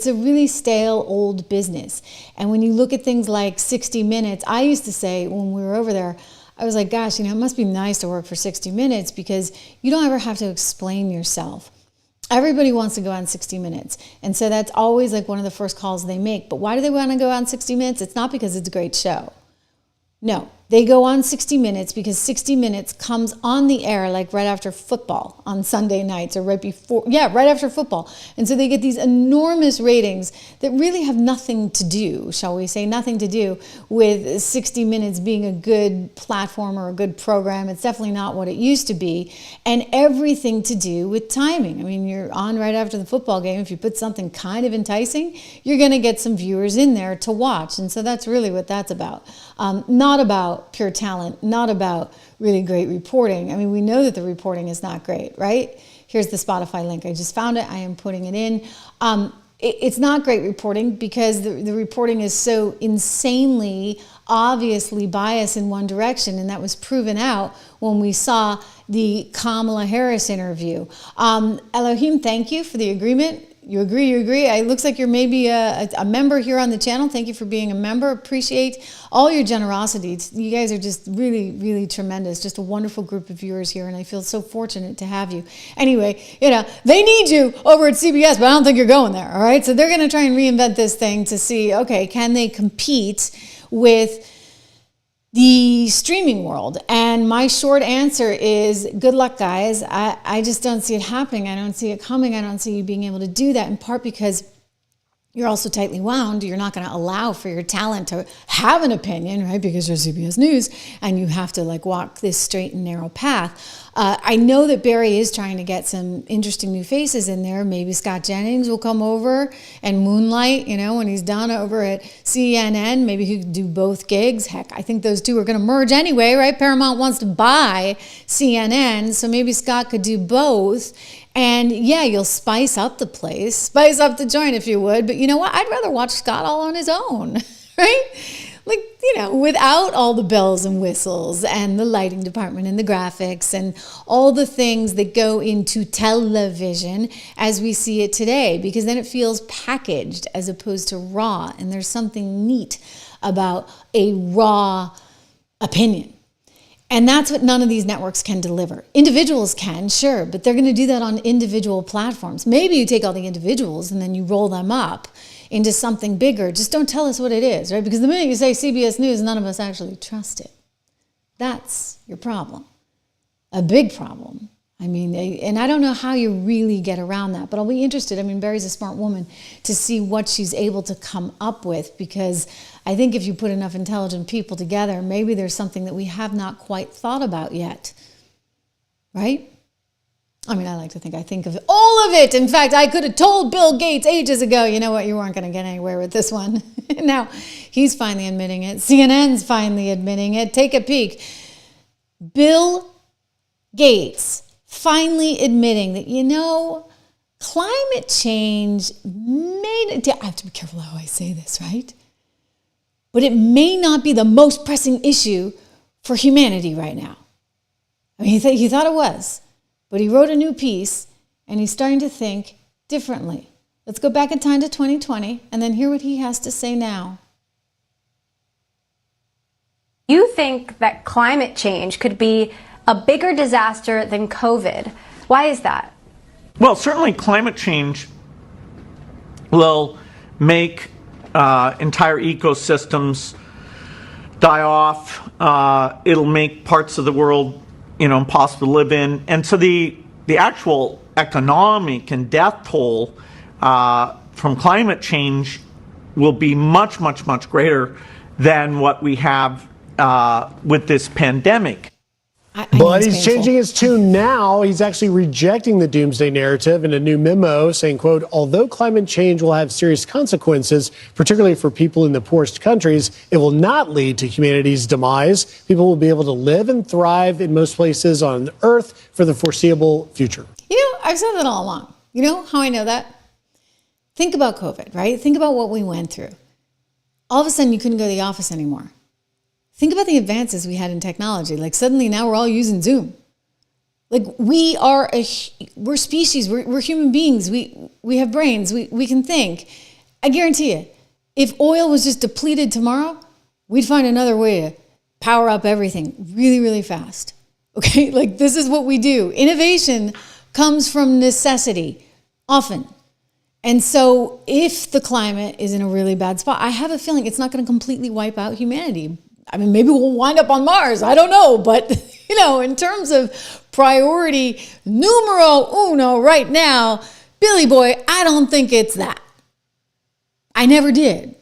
[SPEAKER 1] a really stale old business. And when you look at things like 60 Minutes, I used to say when we were over there, I was like, gosh, it must be nice to work for 60 Minutes because you don't ever have to explain yourself. Everybody wants to go on 60 Minutes. And so that's always like one of the first calls they make. But why do they want to go on 60 Minutes? It's not because it's a great show. No, they go on 60 Minutes because 60 Minutes comes on the air like right after football on Sunday nights or right after football. And so they get these enormous ratings that really have nothing to do, shall we say, nothing to do with 60 Minutes being a good platform or a good program. It's definitely not what it used to be. And everything to do with timing. You're on right after the football game. If you put something kind of enticing, you're going to get some viewers in there to watch. And so that's really what that's about. Not about pure talent, not about really great reporting. We know that the reporting is not great, right? Here's the Spotify link. I just found it. I am putting it in. It's not great reporting because the reporting is so insanely, obviously biased in one direction, and that was proven out when we saw the Kamala Harris interview. Elohim, thank you for the agreement. You agree, It looks like you're maybe a member here on the channel. Thank you for being a member. Appreciate all your generosity. You guys are just really, really tremendous. Just a wonderful group of viewers here, and I feel so fortunate to have you. Anyway, they need you over at CBS, but I don't think you're going there, all right? So they're going to try and reinvent this thing to see, okay, can they compete with the streaming world? And my short answer is good luck, guys. I just don't see it happening. I don't see it coming. I don't see you being able to do that, in part because you're also tightly wound. You're not going to allow for your talent to have an opinion, right? Because you're CBS News and you have to walk this straight and narrow path. I know that Barry is trying to get some interesting new faces in there. Maybe Scott Jennings will come over and moonlight, when he's done over at CNN. Maybe he could do both gigs. Heck, I think those two are going to merge anyway, right? Paramount wants to buy CNN, so maybe Scott could do both. And yeah, you'll spice up the place, spice up the joint if you would. But you know what? I'd rather watch Scott all on his own, right? Like, without all the bells and whistles and the lighting department and the graphics and all the things that go into television as we see it today, because then it feels packaged as opposed to raw. And there's something neat about a raw opinion. And that's what none of these networks can deliver. Individuals can, sure, but they're going to do that on individual platforms. Maybe you take all the individuals and then you roll them up into something bigger. Just don't tell us what it is, right? Because the minute you say CBS News, none of us actually trust it. That's your problem. A big problem. And I don't know how you really get around that, but I'll be interested. Barry's a smart woman, to see what she's able to come up with, because I think if you put enough intelligent people together, maybe there's something that we have not quite thought about yet, right? I like to think I think of all of it. In fact, I could have told Bill Gates ages ago, you know what, you weren't going to get anywhere with this one. Now, he's finally admitting it. CNN's finally admitting it. Take a peek. Bill Gates finally admitting that, climate change I have to be careful how I say this, right? But it may not be the most pressing issue for humanity right now. He thought it was. But he wrote a new piece, and he's starting to think differently. Let's go back in time to 2020 and then hear what he has to say now.
[SPEAKER 7] You think that climate change could be a bigger disaster than COVID. Why is that?
[SPEAKER 8] Well, certainly climate change will make entire ecosystems die off. It'll make parts of the world impossible to live in. And so the actual economic and death toll from climate change will be much, much, much greater than what we have with this pandemic.
[SPEAKER 9] But he's changing his tune now. He's actually rejecting the doomsday narrative in a new memo saying, quote, although climate change will have serious consequences, particularly for people in the poorest countries, it will not lead to humanity's demise. People will be able to live and thrive in most places on Earth for the foreseeable future.
[SPEAKER 1] I've said that all along. You know how I know that? Think about COVID, right? Think about what we went through. All of a sudden, you couldn't go to the office anymore. Think about the advances we had in technology. Like suddenly now we're all using Zoom. Like we're species, we're human beings. We have brains, we can think. I guarantee you, if oil was just depleted tomorrow, we'd find another way to power up everything really, really fast. Okay, like this is what we do. Innovation comes from necessity, often. And so if the climate is in a really bad spot, I have a feeling it's not going to completely wipe out humanity. Maybe we'll wind up on Mars. I don't know. But, in terms of priority numero uno right now, Billy Boy, I don't think it's that. I never did.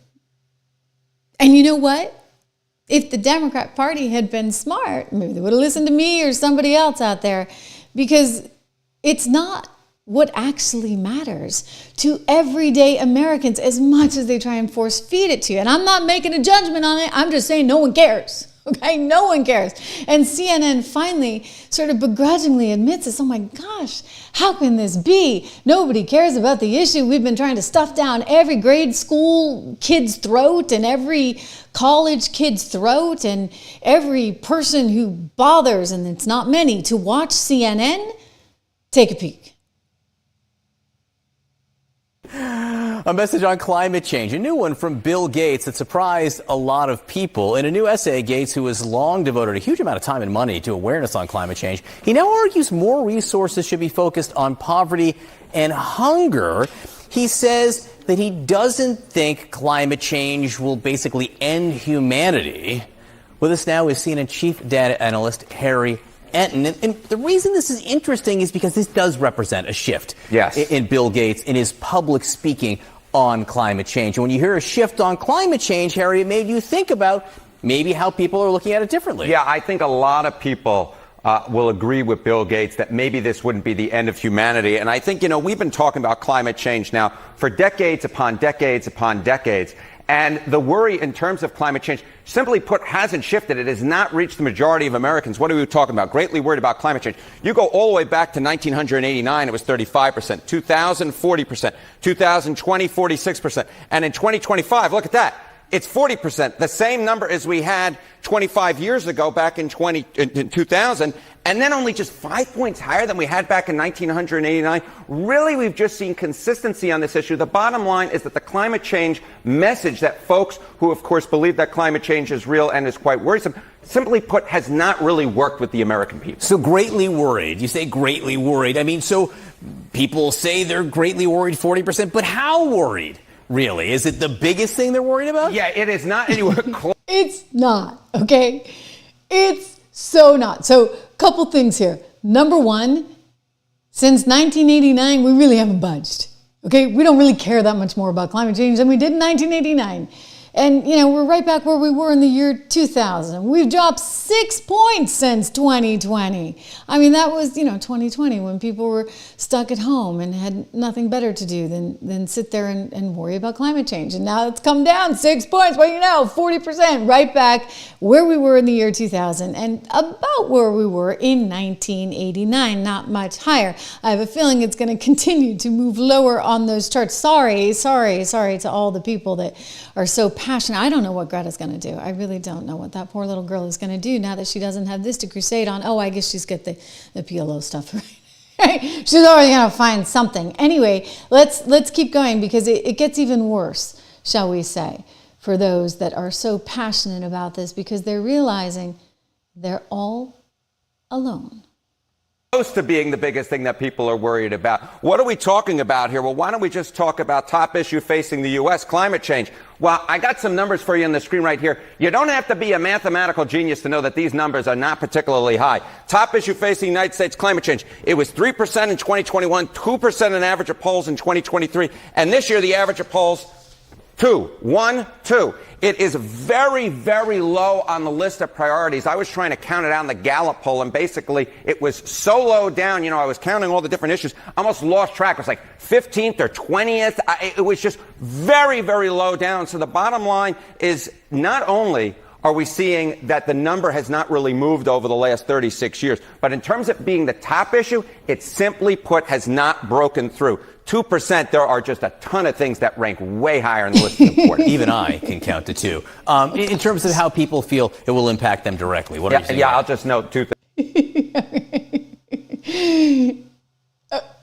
[SPEAKER 1] And you know what? If the Democrat Party had been smart, maybe they would have listened to me or somebody else out there, because it's not what actually matters to everyday Americans as much as they try and force feed it to you. And I'm not making a judgment on it. I'm just saying no one cares. Okay, no one cares. And CNN finally sort of begrudgingly admits this. Oh my gosh, how can this be? Nobody cares about the issue. We've been trying to stuff down every grade school kid's throat and every college kid's throat and every person who bothers, and it's not many, to watch CNN. Take a peek.
[SPEAKER 10] A message on climate change, a new one from Bill Gates that surprised a lot of people. In a new essay, Gates, who has long devoted a huge amount of time and money to awareness on climate change, he now argues more resources should be focused on poverty and hunger. He says that he doesn't think climate change will basically end humanity. With us now is CNN chief data analyst Harry And the reason this is interesting is because this does represent a shift in Bill Gates in his public speaking on climate change. And when you hear a shift on climate change, Harry, it made you think about maybe how people are looking at it differently.
[SPEAKER 11] Yeah, I think a lot of people will agree with Bill Gates that maybe this wouldn't be the end of humanity. And I think, we've been talking about climate change now for decades upon decades upon decades. And the worry in terms of climate change, simply put, hasn't shifted. It has not reached the majority of Americans. What are we talking about? Greatly worried about climate change. You go all the way back to 1989, it was 35%. 2000, 40%. 2020, 46%. And in 2025, look at that. It's 40%, the same number as we had 25 years ago back in 2000, and then only just 5 points higher than we had back in 1989. Really, we've just seen consistency on this issue. The bottom line is that the climate change message that folks who, of course, believe that climate change is real and is quite worrisome, simply put, has not really worked with the American people.
[SPEAKER 10] So greatly worried. You say greatly worried. I mean, so people say they're greatly worried, 40%, but how worried? Really? Is it the biggest thing they're worried about?
[SPEAKER 11] Yeah, it is not anywhere close.
[SPEAKER 1] It's not, okay? It's so not. So, couple things here. Number one, since 1989, we really haven't budged, okay? We don't really care that much more about climate change than we did in 1989. And, we're right back where we were in the year 2000. We've dropped 6 points since 2020. I mean, that was, 2020 when people were stuck at home and had nothing better to do than sit there and worry about climate change. And now it's come down 6 points. Well, 40%, right back where we were in the year 2000 and about where we were in 1989, not much higher. I have a feeling it's going to continue to move lower on those charts. Sorry to all the people that are so passionate. I don't know what Greta's going to do. I really don't know what that poor little girl is going to do now that she doesn't have this to crusade on. Oh, I guess she's got the PLO stuff, right? She's already going to find something. Anyway, let's keep going because it gets even worse, shall we say, for those that are so passionate about this because they're realizing they're all alone.
[SPEAKER 11] Close to being the biggest thing that people are worried about. What are we talking about here? Well, why don't we just talk about top issue facing the U.S., climate change? Well, I got some numbers for you on the screen right here. You don't have to be a mathematical genius to know that these numbers are not particularly high. Top issue facing the United States, climate change. It was 3% in 2021, 2% an average of polls in 2023, and this year the average of polls 2. It is very, very low on the list of priorities. I was trying to count it out in the Gallup poll, and basically it was so low down, I was counting all the different issues, almost lost track. It was like 15th or 20th. It was just very, very low down. So the bottom line is not only are we seeing that the number has not really moved over the last 36 years, but in terms of being the top issue, it simply put has not broken through. 2%, there are just a ton of things that rank way higher in the list of importance.
[SPEAKER 10] Even I can count to 2. In terms of how people feel it will impact them directly, what are you saying?
[SPEAKER 11] Yeah, I'll just note 2 things.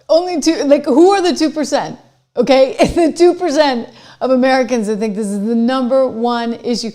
[SPEAKER 1] Only 2, who are the 2%? Okay, the 2% of Americans that think this is the number one issue.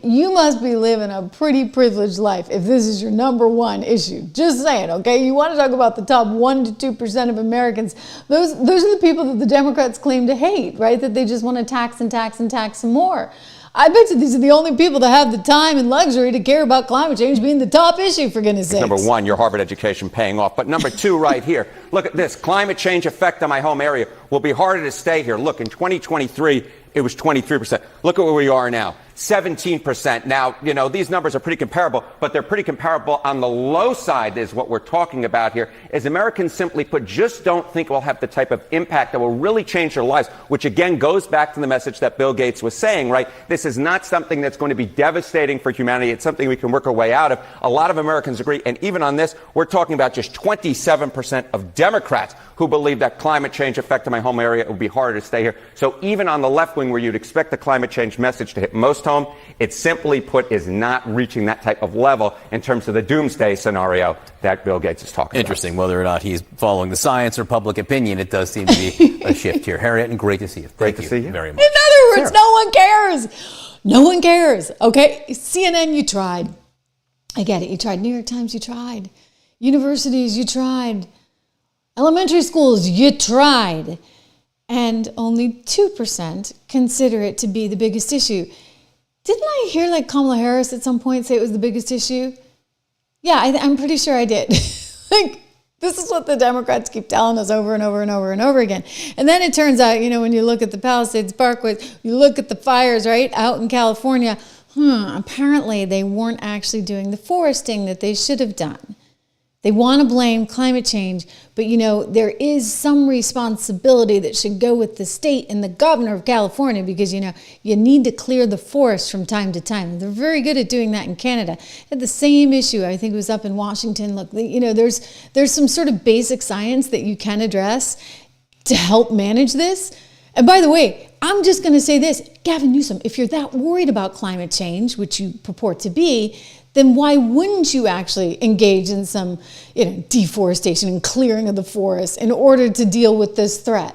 [SPEAKER 1] You must be living a pretty privileged life if this is your number one issue. Just saying, okay? You want to talk about the top 1 to 2% of Americans. Those are the people that the Democrats claim to hate, right? That they just want to tax and tax and tax some more. I bet you these are the only people that have the time and luxury to care about climate change being the top issue, for goodness sakes.
[SPEAKER 11] Number 1, your Harvard education paying off. But number 2 right here, look at this. Climate change effect on my home area will be harder to stay here. Look, in 2023, it was 23%. Look at where we are now, 17%. Now, these numbers are pretty comparable, but they're pretty comparable on the low side is what we're talking about here, is Americans simply put just don't think it will have the type of impact that will really change their lives, which again goes back to the message that Bill Gates was saying, right? This is not something that's going to be devastating for humanity. It's something we can work our way out of. A lot of Americans agree. And even on this, we're talking about just 27% of Democrats who believe that climate change effect in my home area, it will be harder to stay here. So even on the left wing where you'd expect the climate change message to hit most home, it simply put is not reaching that type of level in terms of the doomsday scenario that Bill Gates is talking
[SPEAKER 10] Interesting. Whether or not he's following the science or public opinion, it does seem to be a shift here. Harriet, and great to see you.
[SPEAKER 11] Great to see you
[SPEAKER 10] very much.
[SPEAKER 1] In other words, no one cares. No one cares. Okay? CNN, you tried. I get it. You tried. New York Times, you tried. Universities, you tried. Elementary schools, you tried. And only 2% consider it to be the biggest issue. Didn't I hear Kamala Harris at some point say it was the biggest issue? Yeah, I'm pretty sure I did. This is what the Democrats keep telling us over and over and over and over again. And then it turns out, when you look at the Palisades Parkways, you look at the fires, right, out in California, apparently they weren't actually doing the foresting that they should have done. They want to blame climate change, but there is some responsibility that should go with the state and the governor of California, because you need to clear the forest from time to time. They're very good at doing that in Canada. Had the same issue, I think it was up in Washington. Look, there's some sort of basic science that you can address to help manage this. And by the way, I'm just going to say this, Gavin Newsom, if you're that worried about climate change, which you purport to be, then why wouldn't you actually engage in some deforestation and clearing of the forest in order to deal with this threat?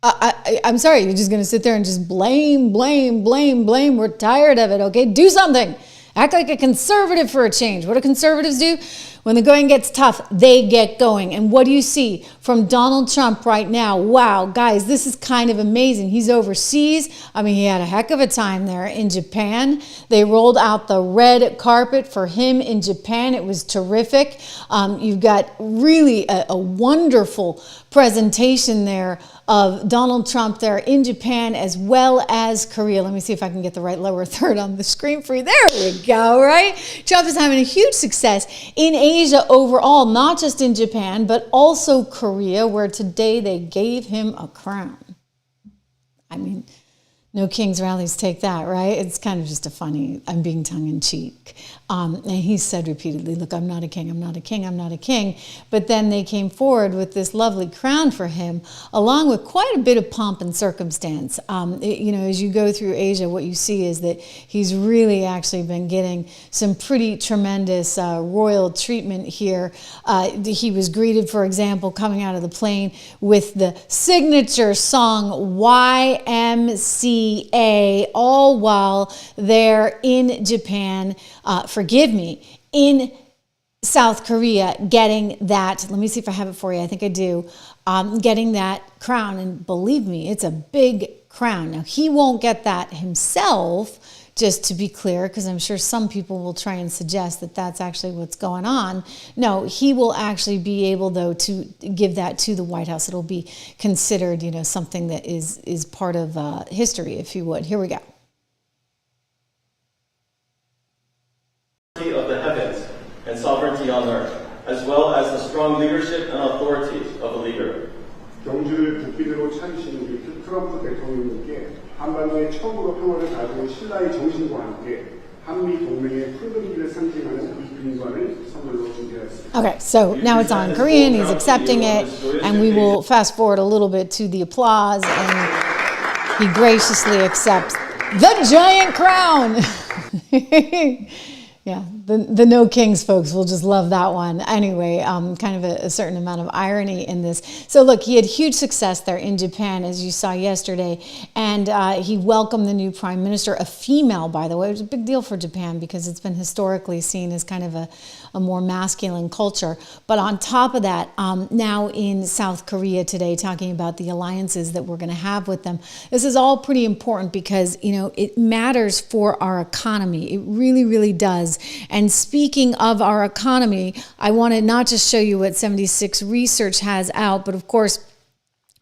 [SPEAKER 1] I'm sorry, you're just going to sit there and just blame. We're tired of it, okay? Do something. Act like a conservative for a change. What do conservatives do? When the going gets tough, they get going. And what do you see from Donald Trump right now? Wow, guys, this is kind of amazing. He's overseas. I mean, he had a heck of a time there in Japan. They rolled out the red carpet for him in Japan. It was terrific. You've got really a wonderful presentation there of Donald Trump there in Japan as well as Korea. Let me see if I can get the right lower third on the screen for you. There we go, right? Trump is having a huge success in Asia overall, not just in Japan, but also Korea, where today they gave him a crown. I mean, no king's rallies take that, right? It's kind of just I'm being tongue-in-cheek. And he said repeatedly, look, I'm not a king, I'm not a king, I'm not a king. But then they came forward with this lovely crown for him, along with quite a bit of pomp and circumstance. As you go through Asia, what you see is that he's really actually been getting some pretty tremendous royal treatment here. He was greeted, for example, coming out of the plane with the signature song YMCA, all while they're in Japan, in South Korea, getting that, let me see if I have it for you, I think I do, getting that crown, and believe me, it's a big crown. Now, he won't get that himself, just to be clear, because I'm sure some people will try and suggest that that's actually what's going on. No, he will actually be able, though, to give that to the White House. It'll be considered, something that is part of history, if you would. Here we go.
[SPEAKER 12] Of the heavens and sovereignty on earth, as well as the strong leadership and authority of a leader.
[SPEAKER 13] 경주를 국비대로 차리신 우리 트럼프 대통령님께 한반도에 처음으로 평화를 가져온 신라의 정신과 함께 한미 동맹의 푸른 길을 상징하는 이 금관을 선물로 준비하였습니다.
[SPEAKER 1] Okay, so now it's on Korean, he's accepting it, and we will fast forward a little bit to the applause, and he graciously accepts the giant crown. Yeah, the No Kings folks will just love that one. Anyway, kind of a certain amount of irony in this. So look, he had huge success there in Japan, as you saw yesterday, and he welcomed the new prime minister, a female, by the way. It was a big deal for Japan because it's been historically seen as kind of a more masculine culture. But on top of that, now in South Korea today, talking about the alliances that we're going to have with them. This is all pretty important because, it matters for our economy. It really, really does. And speaking of our economy, I want to not just show you what 76 Research has out, but of course,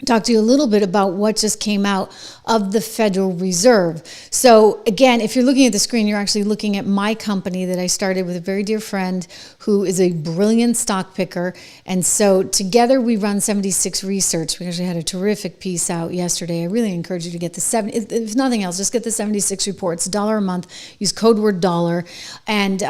[SPEAKER 1] talk to you a little bit about what just came out of the Federal Reserve. So again, if you're looking at the screen, you're actually looking at my company that I started with a very dear friend who is a brilliant stock picker. And so together we run 76 Research. We actually had a terrific piece out yesterday. I really encourage you to get the if nothing else, just get the 76 report. It's $1 a month. Use code word dollar and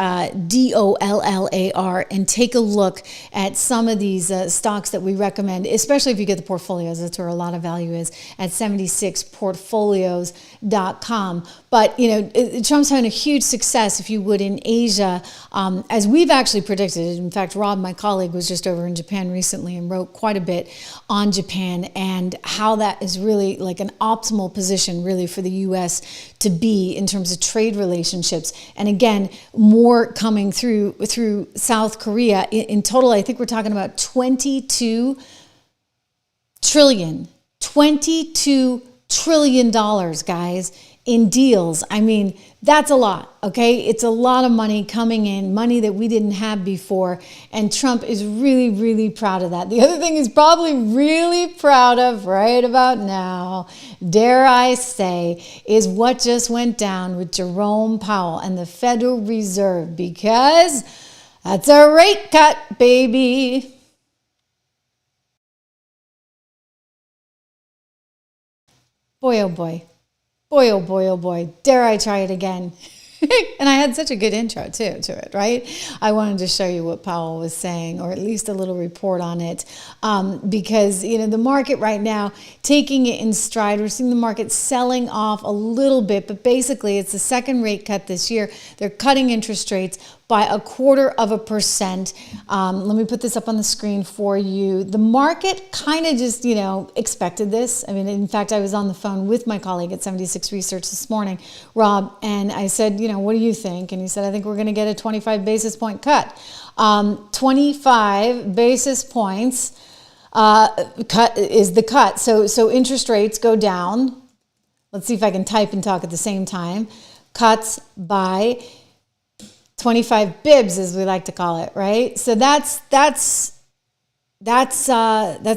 [SPEAKER 1] DOLLAR and take a look at some of these stocks that we recommend, especially if you get the portfolios. That's where a lot of value is at 76portfolios.com. But, Trump's having a huge success, if you would, in Asia, as we've actually predicted. In fact, Rob, my colleague, was just over in Japan recently and wrote quite a bit on Japan and how that is really like an optimal position, really, for the U.S. to be in terms of trade relationships. And again, more coming through South Korea. In total, I think we're talking about $22 trillion, guys, in deals. I mean, that's a lot, okay? It's a lot of money coming in, money that we didn't have before, and Trump is really, really proud of that. The other thing he's probably really proud of right about now, dare I say, is what just went down with Jerome Powell and the Federal Reserve, because That's a rate cut, baby. Boy, oh boy. Boy, oh boy, oh boy. Dare I try it again? And I had such a good intro too to it, right? I wanted to show you what Powell was saying, or at least a little report on it, because the market right now, taking it in stride, we're seeing the market selling off a little bit, but basically it's the second rate cut this year. They're cutting interest rates by 0.25%. Let me put this up on the screen for you. The market kind of just, expected this. I mean, in fact, I was on the phone with my colleague at 76 Research this morning, Rob, and I said, what do you think? And he said, I think we're going to get a 25 basis point cut. 25 basis points cut is the cut. So interest rates go down. Let's see if I can type and talk at the same time. Cuts by 25 bibs, as we like to call it, right? So that's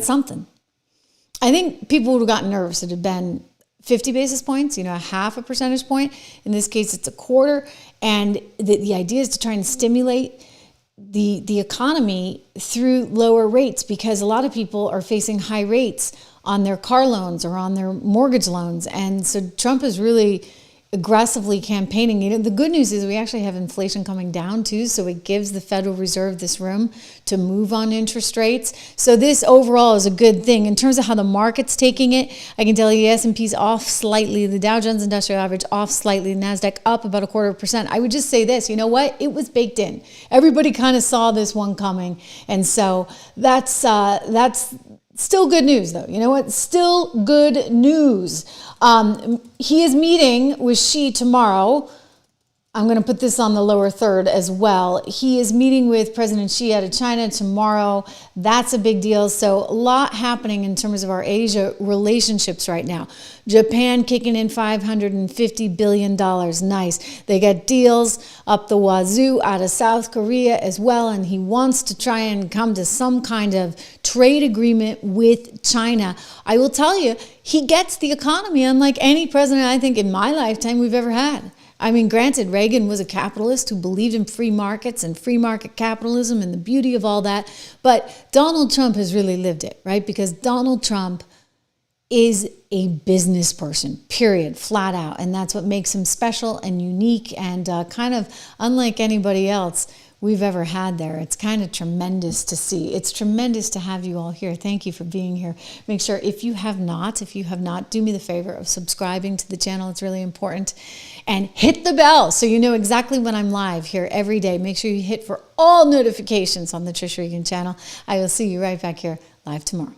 [SPEAKER 1] something. I think people would have gotten nervous. It had been 50 basis points, a half a percentage point. In this case, it's a quarter. And the idea is to try and stimulate the economy through lower rates, because a lot of people are facing high rates on their car loans or on their mortgage loans. And so Trump is really aggressively campaigning. The good news is we actually have inflation coming down too, so it gives the Federal Reserve this room to move on interest rates. So this overall is a good thing. In terms of how the market's taking it, I can tell you the S&P's off slightly, the Dow Jones Industrial Average off slightly, the NASDAQ up about 0.25%. I would just say this, you know what? It was baked in. Everybody kind of saw this one coming, and so that's still good news, though. You know what? Still good news. He is meeting with Xi tomorrow. I'm going to put this on the lower third as well. He is meeting with President Xi out of China tomorrow. That's a big deal. So a lot happening in terms of our Asia relationships right now. Japan kicking in $550 billion. Nice. They got deals up the wazoo out of South Korea as well. And he wants to try and come to some kind of trade agreement with China. I will tell you, he gets the economy unlike any president I think in my lifetime we've ever had. I mean, granted, Reagan was a capitalist who believed in free markets and free market capitalism and the beauty of all that. But Donald Trump has really lived it, right? Because Donald Trump is a business person, period, flat out. And that's what makes him special and unique and kind of unlike anybody else we've ever had there. It's kind of tremendous to see. It's tremendous to have you all here. Thank you for being here. Make sure if you have not, do me the favor of subscribing to the channel. It's really important. And hit the bell so you know exactly when I'm live here every day. Make sure you hit for all notifications on the Trish Regan channel. I will see you right back here live tomorrow.